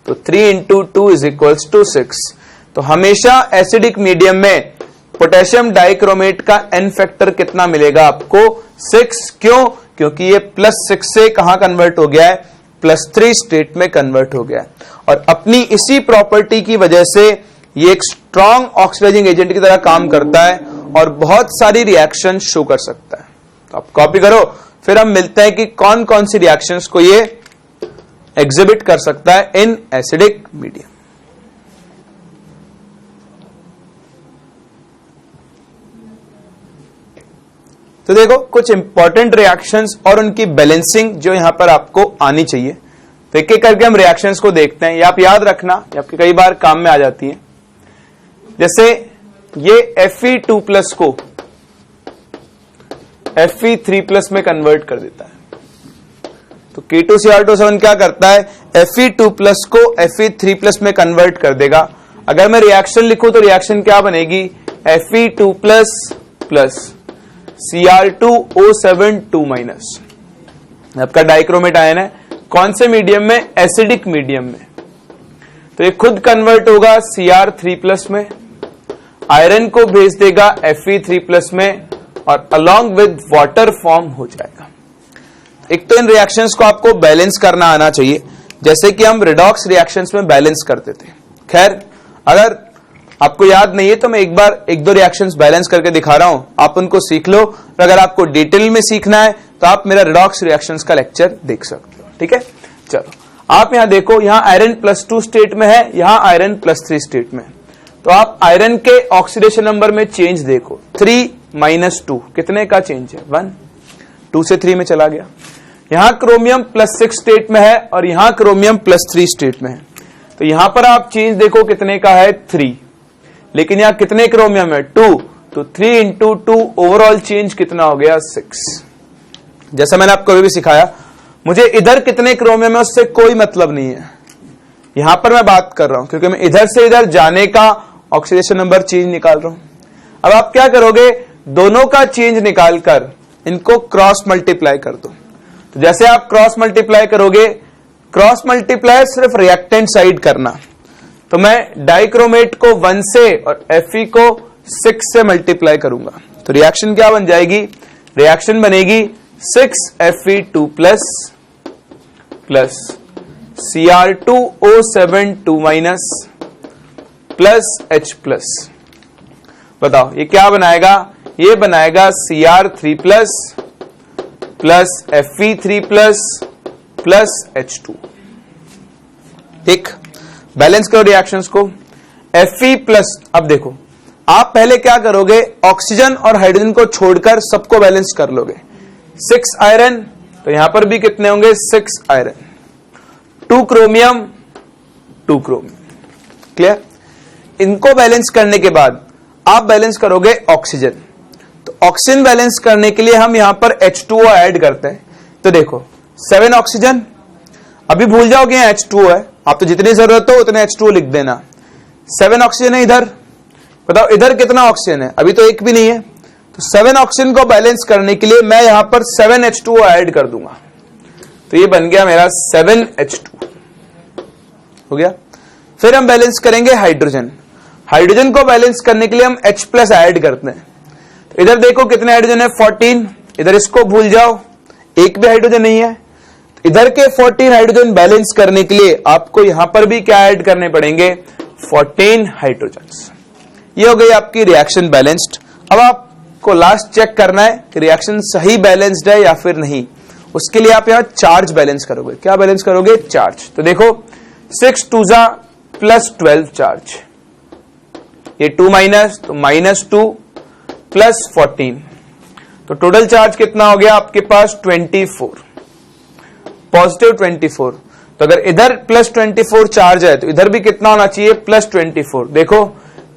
[SPEAKER 1] तो 3 × 2 = 6। तो हमेशा एसिडिक मीडियम में पोटेशियम डाइक्रोमेट का एन फैक्टर कितना मिलेगा आपको? 6। क्यों? क्योंकि ये +6 से कहां कन्वर्ट हो गया है? +3 स्टेट में कन्वर्ट हो गया है। और अपनी इसी प्रॉपर्टी की वजह से ये एक स्ट्रॉन्ग ऑक्सीडाइजिंग एजेंट की तरह काम करता है और बहुत सारी रिएक्शन शो कर सकता है। तो आप कॉपी करो, फिर हम मिलते हैं कि कौन कौन सी रिएक्शंस को ये एग्जिबिट कर सकता है इन एसिडिक मीडियम। तो देखो कुछ इंपॉर्टेंट रिएक्शंस और उनकी बैलेंसिंग जो यहां पर आपको आनी चाहिए। तो एक एक करके हम रिएक्शंस को देखते हैं। ये आप याद रखना, ये आपके कई बार काम में आ जाती है। जैसे ये Fe2+ को Fe3+ में कन्वर्ट कर देता है। तो K2Cr2O7 क्या करता है? Fe2+ को Fe3+ में कन्वर्ट कर देगा। अगर मैं रिएक्शन लिखूं तो रिएक्शन क्या बनेगी? Fe2+ Cr2O7 2-। आपका डाइक्रोमेट आयन है कौन से मीडियम में? एसिडिक मीडियम में। तो ये खुद कन्वर्ट होगा Cr3+ में, आयरन को भेज देगा Fe3+ में, और अलोंग विद वाटर फॉर्म हो जाएगा। एक तो इन रिएक्शंस को आपको बैलेंस करना आना चाहिए, जैसे कि हम रिडॉक्स रिएक्शंस में बैलेंस करते थे। खैर अगर आपको याद नहीं है तो मैं एक बार 1-2 रिएक्शंस बैलेंस करके दिखा रहा हूं, आप उनको सीख लो। और अगर आपको डिटेल में सीखना है तो आप मेरा रिडॉक्स रिएक्शंस का लेक्चर देख सकते हो। ठीक है, चलो आप यहां देखो, यहां आयरन +2 स्टेट में है, यहां आयरन +3 स्टेट में। तो आप आयरन के ऑक्सीडेशन नंबर में चेंज देखो, 3 - 2 कितने का चेंज है? 1। 2 से 3 में चला गया। यहां क्रोमियम +6 स्टेट में है और यहां क्रोमियम +3 स्टेट में है। तो यहां पर आप चेंज देखो कितने का है? 3। लेकिन यहां कितने क्रोमियम है? 2। तो 3 × 2 ओवरऑल चेंज कितना हो गया? 6। जैसा मैंने आपको अभी भी सिखाया, मुझे इधर कितने क्रोमियम है उससे कोई मतलब नहीं है, यहां पर मैं बात कर रहा हूं क्योंकि मैं इधर से इधर जाने का ऑक्सीडेशन नंबर चेंज निकाल रहा हूं। अब आप क्या करोगे? दोनों का चेंज निकालकर इनको क्रॉस मल्टीप्लाई कर दो। तो जैसे आप क्रॉस मल्टीप्लाई करोगे, क्रॉस मल्टीप्लाई सिर्फ रिएक्टेंट साइड करना। तो मैं डाइक्रोमेट को 1 से और Fe को 6 से मल्टीप्लाई करूंगा। तो रिएक्शन क्या बन जाएगी? रिएक्शन बनेगी 6Fe2+ Cr2O7 2- H+। बताओ ये क्या बनाएगा? ये बनाएगा Cr3+ Fe3+ H2। ठीक, बैलेंस करो रिएक्शंस को। Fe+, अब देखो आप पहले क्या करोगे? ऑक्सीजन और हाइड्रोजन को छोड़कर सबको बैलेंस कर लोगे। 6 आयरन, तो यहां पर भी कितने होंगे? 6 आयरन। 2 chromium, 2 chromium. क्लियर? इनको बैलेंस करने के बाद आप बैलेंस करोगे ऑक्सीजन। तो ऑक्सीजन बैलेंस करने के लिए हम यहां पर H2O ऐड करते हैं। तो देखो 7 ऑक्सीजन, अभी भूल जाओगे H2O है, आप तो जितनी जरूरत हो उतने H2O लिख देना। 7 ऑक्सीजन है इधर, बताओ इधर कितना ऑक्सीजन है? अभी तो एक भी नहीं है। तो 7 ऑक्सीजन को बैलेंस करने के लिए मैं यहां पर 7 H2O ऐड कर दूंगा। तो ये बन गया मेरा 7 H2 हो गया। फिर हम बैलेंस करेंगे हाइड्रोजन। हाइड्रोजन को बैलेंस करने के लिए हम H प्लस ऐड करते हैं। तो इधर देखो कितने हाइड्रोजन है 14, इधर इसको भूल जाओ, एक भी हाइड्रोजन नहीं है। तो इधर के 14 हाइड्रोजन बैलेंस करने के लिए आपको यहां पर भी क्या ऐड करने पड़ेंगे 14 हाइड्रोजन। ये हो गई आपकी रिएक्शन बैलेंस्ड। अब आपको लास्ट चेक करना है कि रिएक्शन सही बैलेंस्ड है या फिर नहीं। उसके लिए आप यहां चार्ज बैलेंस करोगे। क्या बैलेंस करोगे? चार्ज। तो देखो 6 2 प्लस 12 चार्ज, ये 2 माइनस, तो -2 प्लस 14, तो टोटल चार्ज कितना हो गया आपके पास 24, पॉजिटिव 24। तो अगर इधर प्लस 24 चार्ज है तो इधर भी कितना होना चाहिए प्लस 24। देखो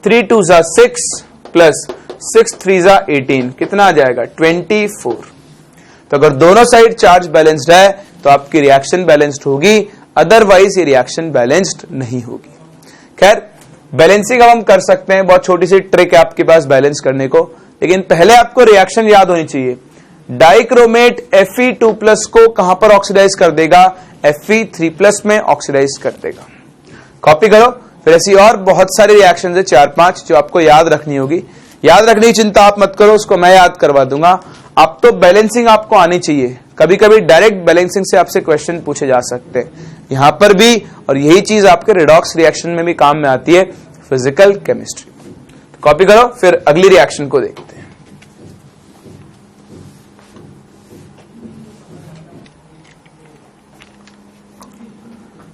[SPEAKER 1] 3 2 6 प्लस 6 3 18, कितना आ जाएगा 24। तो अगर दोनों साइड चार्ज बैलेंस्ड है तो आपकी रिएक्शन बैलेंस्ड होगी, अदरवाइज ये रिएक्शन बैलेंस्ड नहीं होगी। खैर बैलेंसिंग अब हम कर सकते हैं, बहुत छोटी सी ट्रिक है आपके पास बैलेंस करने को, लेकिन पहले आपको रिएक्शन याद होनी चाहिए। डाइक्रोमेट Fe2+ को कहां पर ऑक्सीडाइज कर देगा? Fe3+ में ऑक्सीडाइज कर देगा। कॉपी करो। फिर ऐसी और बहुत सारी रिएक्शन है 4-5 जो आपको याद रखनी होगी। याद रखने की चिंता आप मत करो, उसको मैं याद करवा दूंगा। अब तो बैलेंसिंग आपको आनी चाहिए। कभी कभी डायरेक्ट बैलेंसिंग से आपसे क्वेश्चन पूछे जा सकते हैं यहां पर भी, और यही चीज आपके रिडॉक्स रिएक्शन में भी काम में आती है, फिजिकल केमिस्ट्री। तो कॉपी करो, फिर अगली रिएक्शन को देखते हैं।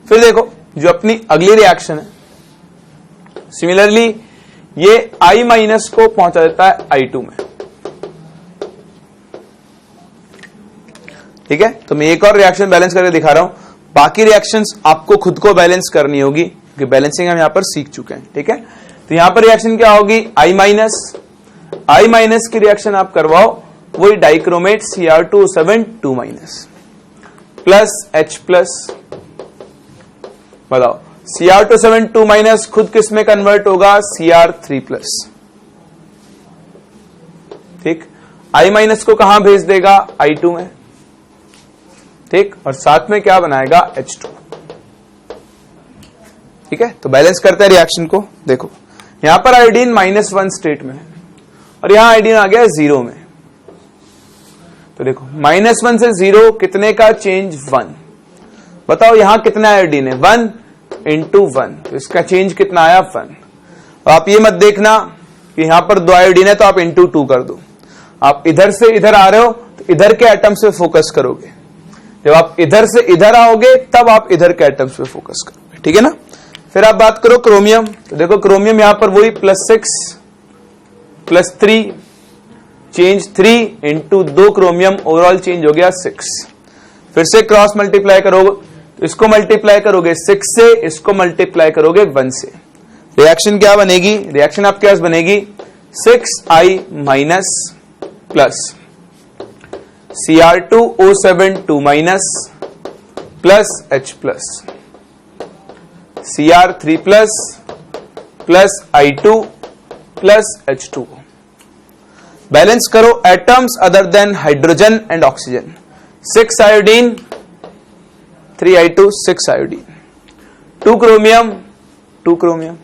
[SPEAKER 1] फिर देखो जो अपनी अगली रिएक्शन है, सिमिलरली ये I- को पहुंचा देता है I2 में। ठीक है, तो मैं एक और रिएक्शन बैलेंस करके दिखा रहा हूं। बाकी रिएक्शंस आपको खुद को बैलेंस करनी होगी क्योंकि बैलेंसिंग हम यहां पर सीख चुके हैं। ठीक है, तो यहां पर रिएक्शन क्या होगी? I- की रिएक्शन आप करवाओ, वही डाइक्रोमेट Cr2O7 2- प्लस H+, बताओ Cr2O7 2- खुद किस में कन्वर्ट होगा? Cr3+। ठीक, I- को कहां भेज देगा? I2 में। ठीक, और साथ में क्या बनाएगा? H2। ठीक है, तो बैलेंस करते हैं रिएक्शन को। देखो यहां पर आयोडीन -1 स्टेट में है और यहां आयोडीन आ गया 0 में। तो देखो -1 से 0 कितने का चेंज? 1। बताओ यहां कितना आयोडीन है? 1 × 1, तो इसका चेंज कितना आया? 1। अब आप ये मत देखना कि यहां पर 2 आयोडीन है तो आप × 2 कर दो। आप इधर से इधर आ रहे हो तो इधर के एटम्स पे फोकस करोगे, जब आप इधर से इधर आओगे तब आप इधर के एटम्स पे फोकस करोगे। ठीक है ना। फिर आप बात करो क्रोमियम, तो देखो क्रोमियम यहां पर वही +6 + 3 चेंज 3 × 2 क्रोमियम, ओवरऑल चेंज हो गया 6। फिर से क्रॉस मल्टीप्लाई करोगे तो इसको मल्टीप्लाई करोगे 6 से, इसको मल्टीप्लाई करोगे 1 से। रिएक्शन क्या बनेगी? रिएक्शन आपके पास बनेगी 6I- plus Cr2O7 2- plus H+, Cr3+ plus I2 plus H2। Balance करो atoms other than hydrogen and oxygen. 6 iodine 3 I2 6 iodine, 2 chromium 2 chromium.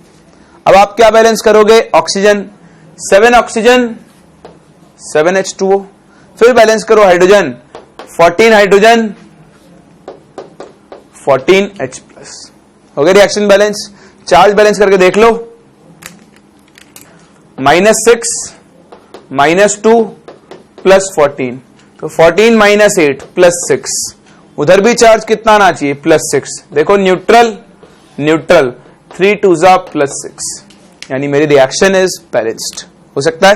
[SPEAKER 1] अब आप क्या बैलेंस करोगे? Oxygen 7 oxygen 7 H2O। फिर बैलेंस करो हाइड्रोजन 14 हाइड्रोजन 14 H+। हो गया रिएक्शन बैलेंस। चार्ज बैलेंस करके देख लो, -6 -2 प्लस 14, तो 14 - 8 प्लस 6। उधर भी चार्ज कितना आना चाहिए? +6। देखो न्यूट्रल न्यूट्रल 3 2 +6, यानी मेरी रिएक्शन इज बैलेंस्ड। हो सकता है।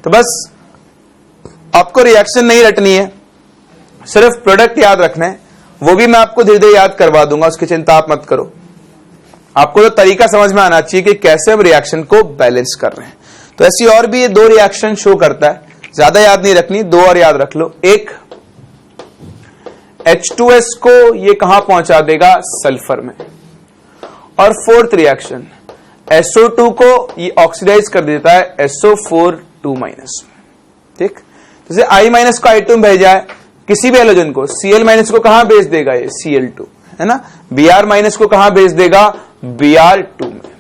[SPEAKER 1] तो बस आपको रिएक्शन नहीं रटनी है, सिर्फ प्रोडक्ट याद रखना है। वो भी मैं आपको धीरे धीरे याद करवा दूंगा, उसकी चिंता आप मत करो। आपको तो तरीका समझ में आना चाहिए कि कैसे हम रिएक्शन को बैलेंस कर रहे हैं। तो ऐसी और भी ये 2 रिएक्शन शो करता है, ज्यादा याद नहीं रखनी, 2 और याद रख लो। एक H2S को ये कहां पहुंचा देगा? सल्फर में। और 4th रिएक्शन SO2 को ये ऑक्सीडाइज कर देता है SO4 2-। ठीक, जैसे I- को I2 में भेजा है, किसी भी हेलोजन को Cl- को कहां भेज देगा? ये Cl2 है ना। Br- को कहां भेज देगा? Br2 में।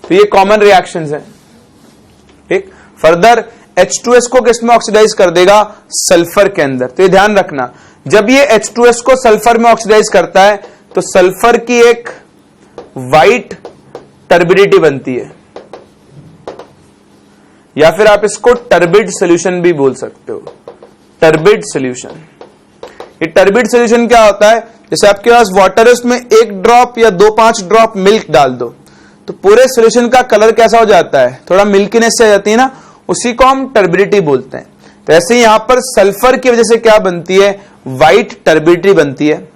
[SPEAKER 1] तो ये कॉमन रिएक्शंस हैं। ठीक, फर्दर H2S को किसमें ऑक्सीडाइज कर देगा? सल्फर के अंदर। तो ये ध्यान रखना, जब ये H2S को सल्फर में ऑक्सीडाइज करता है तो सल्फर की एक वाइट टर्बिडिटी बनती है, या फिर आप इसको टर्बिड सॉल्यूशन भी बोल सकते हो, टर्बिड सॉल्यूशन। ये टर्बिड सॉल्यूशन क्या होता है? जैसे आपके पास वाटर है, उसमें 1 ड्रॉप या 2-5 ड्रॉप मिल्क डाल दो तो पूरे सॉल्यूशन का कलर कैसा हो जाता है? थोड़ा मिल्कीनेस से आ जाती है ना, उसी को हम टर्बिडिटी बोलते हैं। तो ऐसे ही यहां पर सल्फर की वजह से क्या बनती है? व्हाइट टर्बिडिटी बनती है।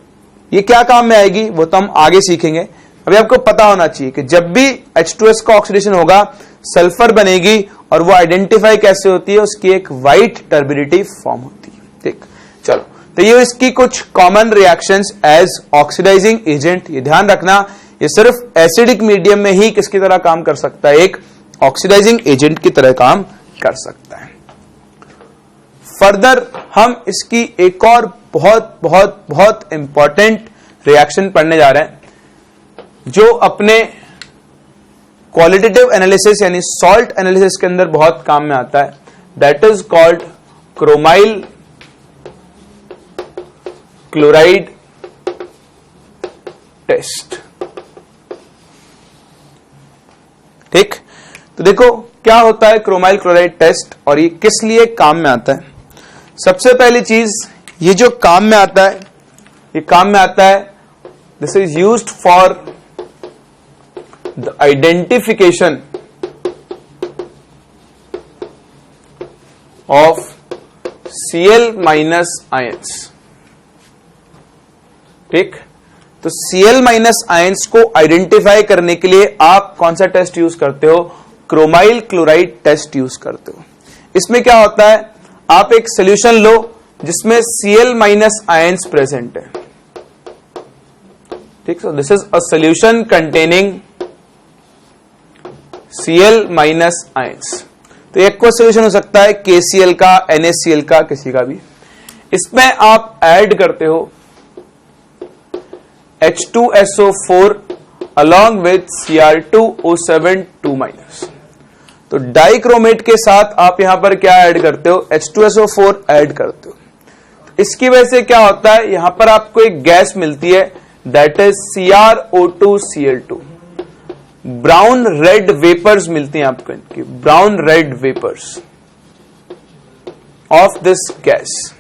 [SPEAKER 1] ये क्या काम में आएगी वो तो हम आगे सीखेंगे। अभी आपको पता होना चाहिए कि जब भी H2S का ऑक्सीडेशन होगा सल्फर बनेगी, और वो आइडेंटिफाई कैसे होती है? उसकी एक व्हाइट टर्बिडिटी फॉर्म होती है। ठीक, चलो, तो ये इसकी कुछ common reactions as oxidising agent. ये ध्यान रखना, ये सिर्फ एसिडिक मीडियम में ही किसकी तरह काम कर सकता है? एक ऑक्सीडाइजिंग एजेंट की तरह काम कर सकता है। फर्दर हम इसकी एक और बहुत बहुत बहुत इंपॉर्टेंट रिएक्शन पढ़ने जा रहे हैं, जो अपने क्वालिटेटिव एनालिसिस यानी सॉल्ट एनालिसिस के अंदर बहुत काम में आता है। That is called chromyl chloride test. ठीक, तो देखो क्या होता है क्रोमाइल क्लोराइड टेस्ट और ये किस लिए काम में आता है। सबसे पहली चीज, ये जो काम में आता है, ये काम में आता है, this is used for the identification of Cl minus ions. ठीक, तो Cl माइनस आयंस को आइडेंटिफाई करने के लिए आप कौन सा टेस्ट यूज करते हो? क्रोमाइल क्लोराइड टेस्ट यूज करते हो। इसमें क्या होता है? आप एक सॉल्यूशन लो जिसमें Cl माइनस आयंस प्रेजेंट है। ठीक, so this is a solution containing Cl minus ions. तो एक को सॉल्यूशन हो सकता है KCl का, NaCl का, किसी का भी। इसमें आप ऐड करते हो H2SO4 along with Cr2O7 2-। तो डाइक्रोमेट के साथ आप यहां पर क्या ऐड करते हो? H2SO4 ऐड करते हो। इसकी वजह से क्या होता है? यहां पर आपको एक गैस मिलती है, that is CrO2Cl2। Brown red vapours मिलती हैं आपको, इनकी brown red vapours of this gas.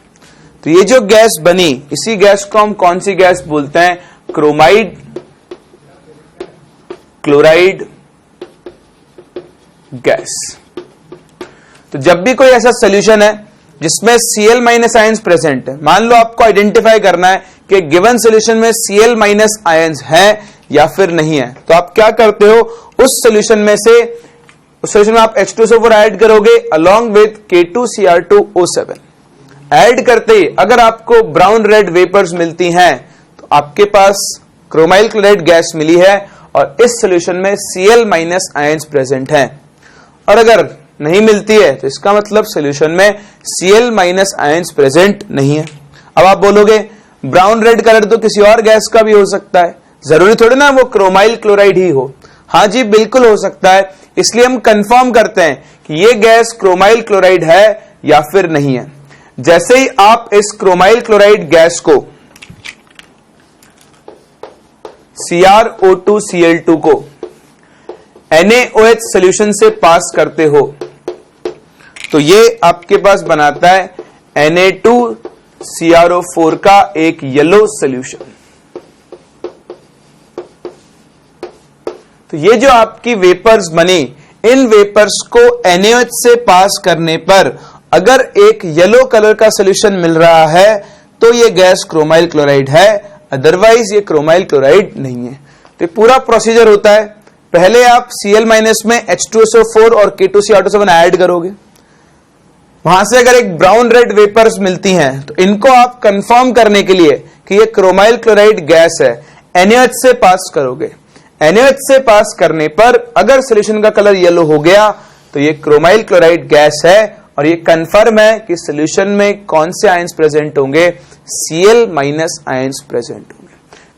[SPEAKER 1] तो ये जो गैस बनी, इसी गैस को हम कौन सी गैस बोलते हैं? क्रोमाइड क्लोराइड गैस। तो जब भी कोई ऐसा सॉल्यूशन है जिसमें Cl माइनस आयंस प्रेजेंट है, मान लो आपको आइडेंटिफाई करना है कि गिवन सॉल्यूशन में Cl माइनस आयंस है या फिर नहीं है, तो आप क्या करते हो? उस सॉल्यूशन में से, उस सॉल्यूशन में आप H2SO4 ऐड करोगे along with K2Cr2O7। ऐड करते ही अगर आपको ब्राउन रेड वेपर्स मिलती हैं तो आपके पास क्रोमाइल क्लोराइड गैस मिली है और इस सॉल्यूशन में Cl माइनस आयंस प्रेजेंट हैं। और अगर नहीं मिलती है तो इसका मतलब सॉल्यूशन में Cl माइनस आयंस प्रेजेंट नहीं है। अब आप बोलोगे ब्राउन रेड कलर तो किसी और गैस का भी हो सकता है, जरूरी थोड़ी ना वो क्रोमाइल क्लोराइड ही हो। हाँ जी, बिल्कुल हो सकता है। इसलिए हम कंफर्म करते हैं कि ये गैस क्रोमाइल क्लोराइड है या फिर नहीं है। जैसे ही आप इस क्रोमाइल क्लोराइड गैस को CrO2Cl2 को NaOH सॉल्यूशन से पास करते हो तो ये आपके पास बनाता है Na2CrO4 का एक येलो सॉल्यूशन। तो ये जो आपकी वेपर्स बनी, इन वेपर्स को NaOH से पास करने पर अगर एक येलो कलर का सॉल्यूशन मिल रहा है तो ये गैस क्रोमाइल क्लोराइड है, अदरवाइज ये क्रोमाइल क्लोराइड नहीं है। तो पूरा प्रोसीजर होता है, पहले आप Cl माइनस में H2SO4 और K2Cr2O7 ऐड करोगे, वहां से अगर एक ब्राउन रेड वेपर्स मिलती हैं तो इनको आप कंफर्म करने के लिए कि ये क्रोमाइल क्लोराइड गैस है NaOH से पास करोगे। NaOH से पास करने पर अगर सॉल्यूशन का कलर येलो हो गया तो ये क्रोमाइल क्लोराइड गैस है और ये कंफर्म है कि सॉल्यूशन में कौन से आयंस प्रेजेंट होंगे? Cl माइनस आयंस प्रेजेंट होंगे।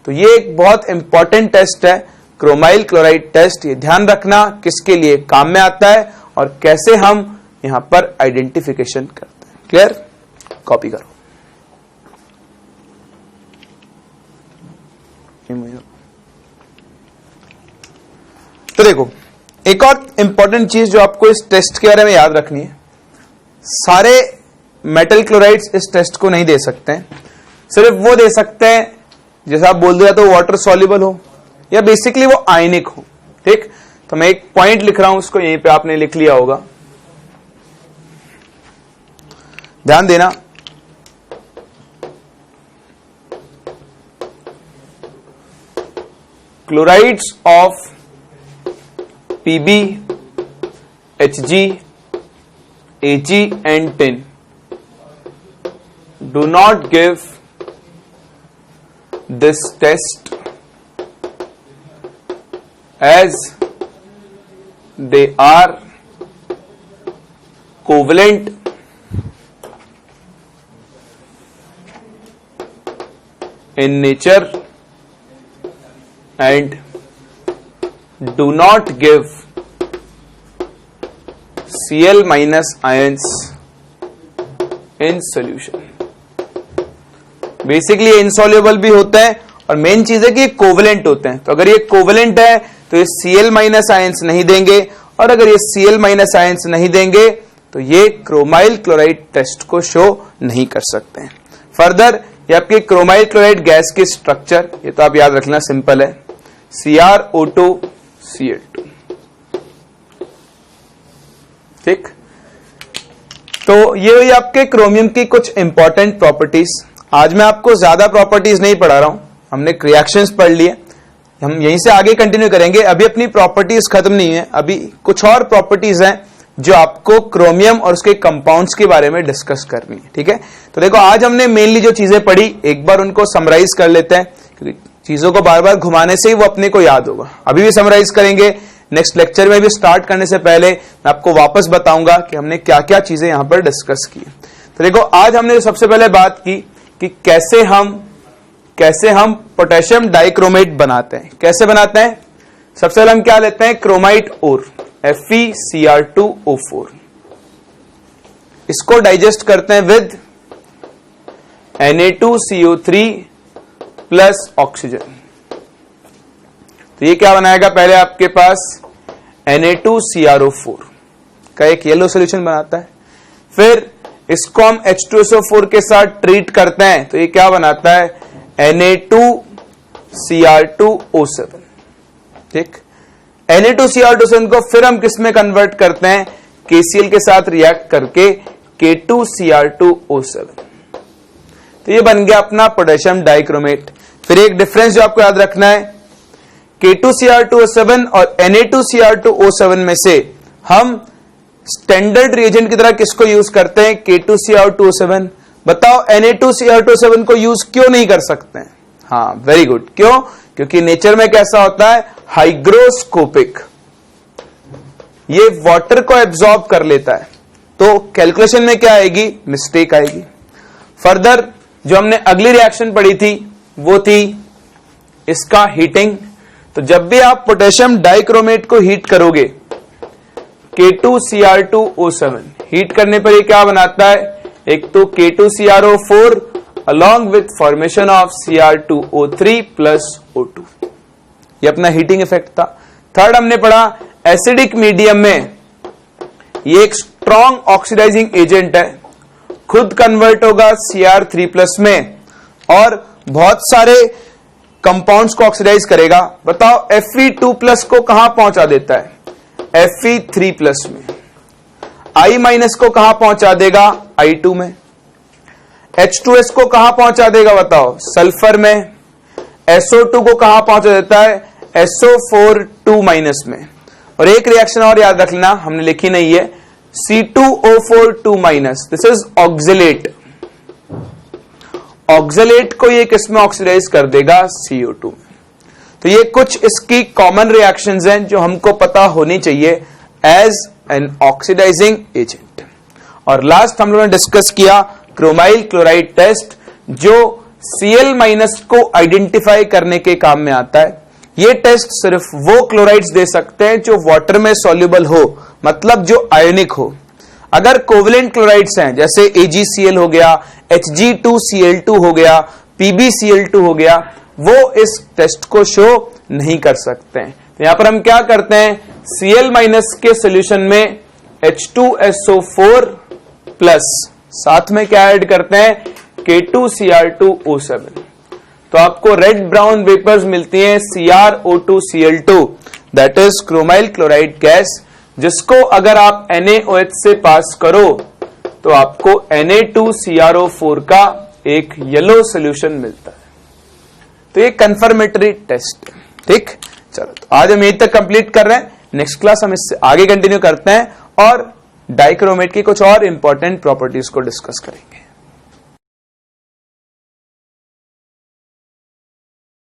[SPEAKER 1] तो ये एक बहुत इंपॉर्टेंट टेस्ट है क्रोमाइल क्लोराइड टेस्ट, ये ध्यान रखना किसके लिए काम में आता है और कैसे हम यहां पर आइडेंटिफिकेशन करते हैं। क्लियर? कॉपी करो। तो देखो, एक और इंपॉर्टेंट चीज जो आपको इस टेस्ट के बारे में याद रखनी है, सारे मेटल क्लोराइड्स इस टेस्ट को नहीं दे सकते हैं, सिर्फ वो दे सकते हैं जैसा आप बोल दिया तो वाटर सॉल्युबल हो या बेसिकली वो आयनिक हो। ठीक, तो मैं एक पॉइंट लिख रहा हूं, उसको यहीं पे आपने लिख लिया होगा, ध्यान देना। Chlorides of Pb, Hg, Ag and tin do not give this test as they are covalent in nature and do not give Cl minus ions in solution। Basically ये इनसॉल्युबल भी होते हैं और मेन चीज है कि ये कोवेलेंट होते हैं। तो अगर ये कोवेलेंट है तो ये Cl माइनस आयंस नहीं देंगे, और अगर ये Cl माइनस आयंस नहीं देंगे तो ये क्रोमाइल क्लोराइड टेस्ट को शो नहीं कर सकते हैं। फर्दर ये आपके क्रोमाइल क्लोराइड गैस की स्ट्रक्चर, ये तो आप याद रखना, सिंपल है, CrO2 Cl2। ठीक, तो ये हुई आपके क्रोमियम की कुछ इंपॉर्टेंट प्रॉपर्टीज। आज मैं आपको ज्यादा प्रॉपर्टीज नहीं पढ़ा रहा हूं, हमने रिएक्शंस पढ़ लिए, हम यहीं से आगे कंटिन्यू करेंगे। अभी अपनी प्रॉपर्टीज खत्म नहीं है, अभी कुछ और प्रॉपर्टीज हैं जो आपको क्रोमियम और उसके कंपाउंड्स के बारे में डिस्कस करनी है। ठीक है, तो देखो आज हमने मेनली जो चीजें पढ़ी एक बार उनको समराइज कर लेते हैं, क्योंकि चीजों को बार बार घुमाने से ही वो अपने को याद होगा। अभी भी समराइज करेंगे, नेक्स्ट लेक्चर में भी स्टार्ट करने से पहले मैं आपको वापस बताऊंगा कि हमने क्या क्या चीजें यहां पर डिस्कस की। तो देखो आज हमने सबसे पहले बात की कि कैसे हम पोटेशियम डाइक्रोमेट बनाते हैं। कैसे बनाते हैं? सबसे पहले हम क्या लेते हैं, क्रोमाइट ओर FeCr2O4, इसको डाइजेस्ट करते हैं विद Na2CO3 प्लस ऑक्सीजन। तो ये क्या बनाएगा, पहले आपके पास Na2CrO4 का एक येलो सोल्यूशन बनाता है, फिर इसको हम H2SO4 के साथ ट्रीट करते हैं तो ये क्या बनाता है, Na2Cr2O7। ठीक, Na2Cr2O7 को फिर हम किस में कन्वर्ट करते हैं, KCl के साथ रिएक्ट करके K2Cr2O7। तो ये बन गया अपना पोटेशियम डाइक्रोमेट। फिर एक डिफरेंस जो आपको याद रखना है, K2Cr2O7 और Na2Cr2O7 में से हम स्टैंडर्ड रिएजेंट की तरह किसको यूज करते हैं, K2Cr2O7। बताओ Na2Cr2O7 को यूज क्यों नहीं कर सकते हैं? हाँ, वेरी गुड, क्यों? क्योंकि नेचर में कैसा होता है, हाइग्रोस्कोपिक, ये वाटर को एब्जॉर्ब कर लेता है, तो कैलकुलेशन में क्या आएगी, मिस्टेक आएगी। फर्दर जो हमने अगली रिएक्शन पढ़ी थी वो थी इसका हीटिंग। तो जब भी आप पोटेशियम डाइक्रोमेट को हीट करोगे K2Cr2O7, हीट करने पर ये क्या बनाता है, एक तो K2CrO4 along with formation of Cr2O3 plus O2, ये अपना हीटिंग इफेक्ट था। थर्ड हमने पढ़ा एसिडिक मीडियम में ये एक स्ट्रॉन्ग ऑक्सीडाइजिंग एजेंट है, खुद कन्वर्ट होगा Cr3+ में और बहुत सारे कंपाउंड्स को ऑक्सीडाइज करेगा। बताओ Fe2+ को कहां पहुंचा देता है, Fe3+ में। I- को कहां पहुंचा देगा, I2 में। H2S को कहां पहुंचा देगा, बताओ, सल्फर में। SO2 को कहां पहुंचा देता है, SO4 में। और एक रिएक्शन और याद रख लेना, हमने लिखी नहीं है, C2O4 this is oxalate. Oxalate को ये किसमें ऑक्सीडाइज कर देगा, CO2 में। तो ये कुछ इसकी कॉमन रिएक्शंस हैं जो हमको पता होनी चाहिए एज एन ऑक्सीडाइजिंग एजेंट। और लास्ट हम लोगों ने डिस्कस किया क्रोमाइल क्लोराइड टेस्ट, जो Cl- को आइडेंटिफाई करने के काम में आता है। ये टेस्ट सिर्फ वो क्लोराइड्स दे सकते हैं जो वाटर में सॉल्युबल हो, मतलब जो आयोनिक हो। अगर कोवेलेंट क्लोराइड्स हैं जैसे AgCl हो गया, Hg2Cl2 हो गया, PbCl2 हो गया, वो इस टेस्ट को शो नहीं कर सकते हैं। तो यहां पर हम क्या करते हैं, Cl- के सॉल्यूशन में H2SO4 प्लस साथ में क्या ऐड करते हैं, K2Cr2O7। तो आपको रेड ब्राउन वेपर्स मिलती हैं CrO2Cl2, that is chromyl chloride gas, जिसको अगर आप NaOH से पास करो तो आपको Na2CrO4 का एक येलो सॉल्यूशन मिलता है। तो ये कंफर्मेटरी टेस्ट है। ठीक, चलो तो आज हम यहीं तक कंप्लीट कर रहे हैं। नेक्स्ट क्लास हम इससे आगे कंटिन्यू करते हैं और डाइक्रोमेट की कुछ और इंपॉर्टेंट प्रॉपर्टीज को डिस्कस करेंगे।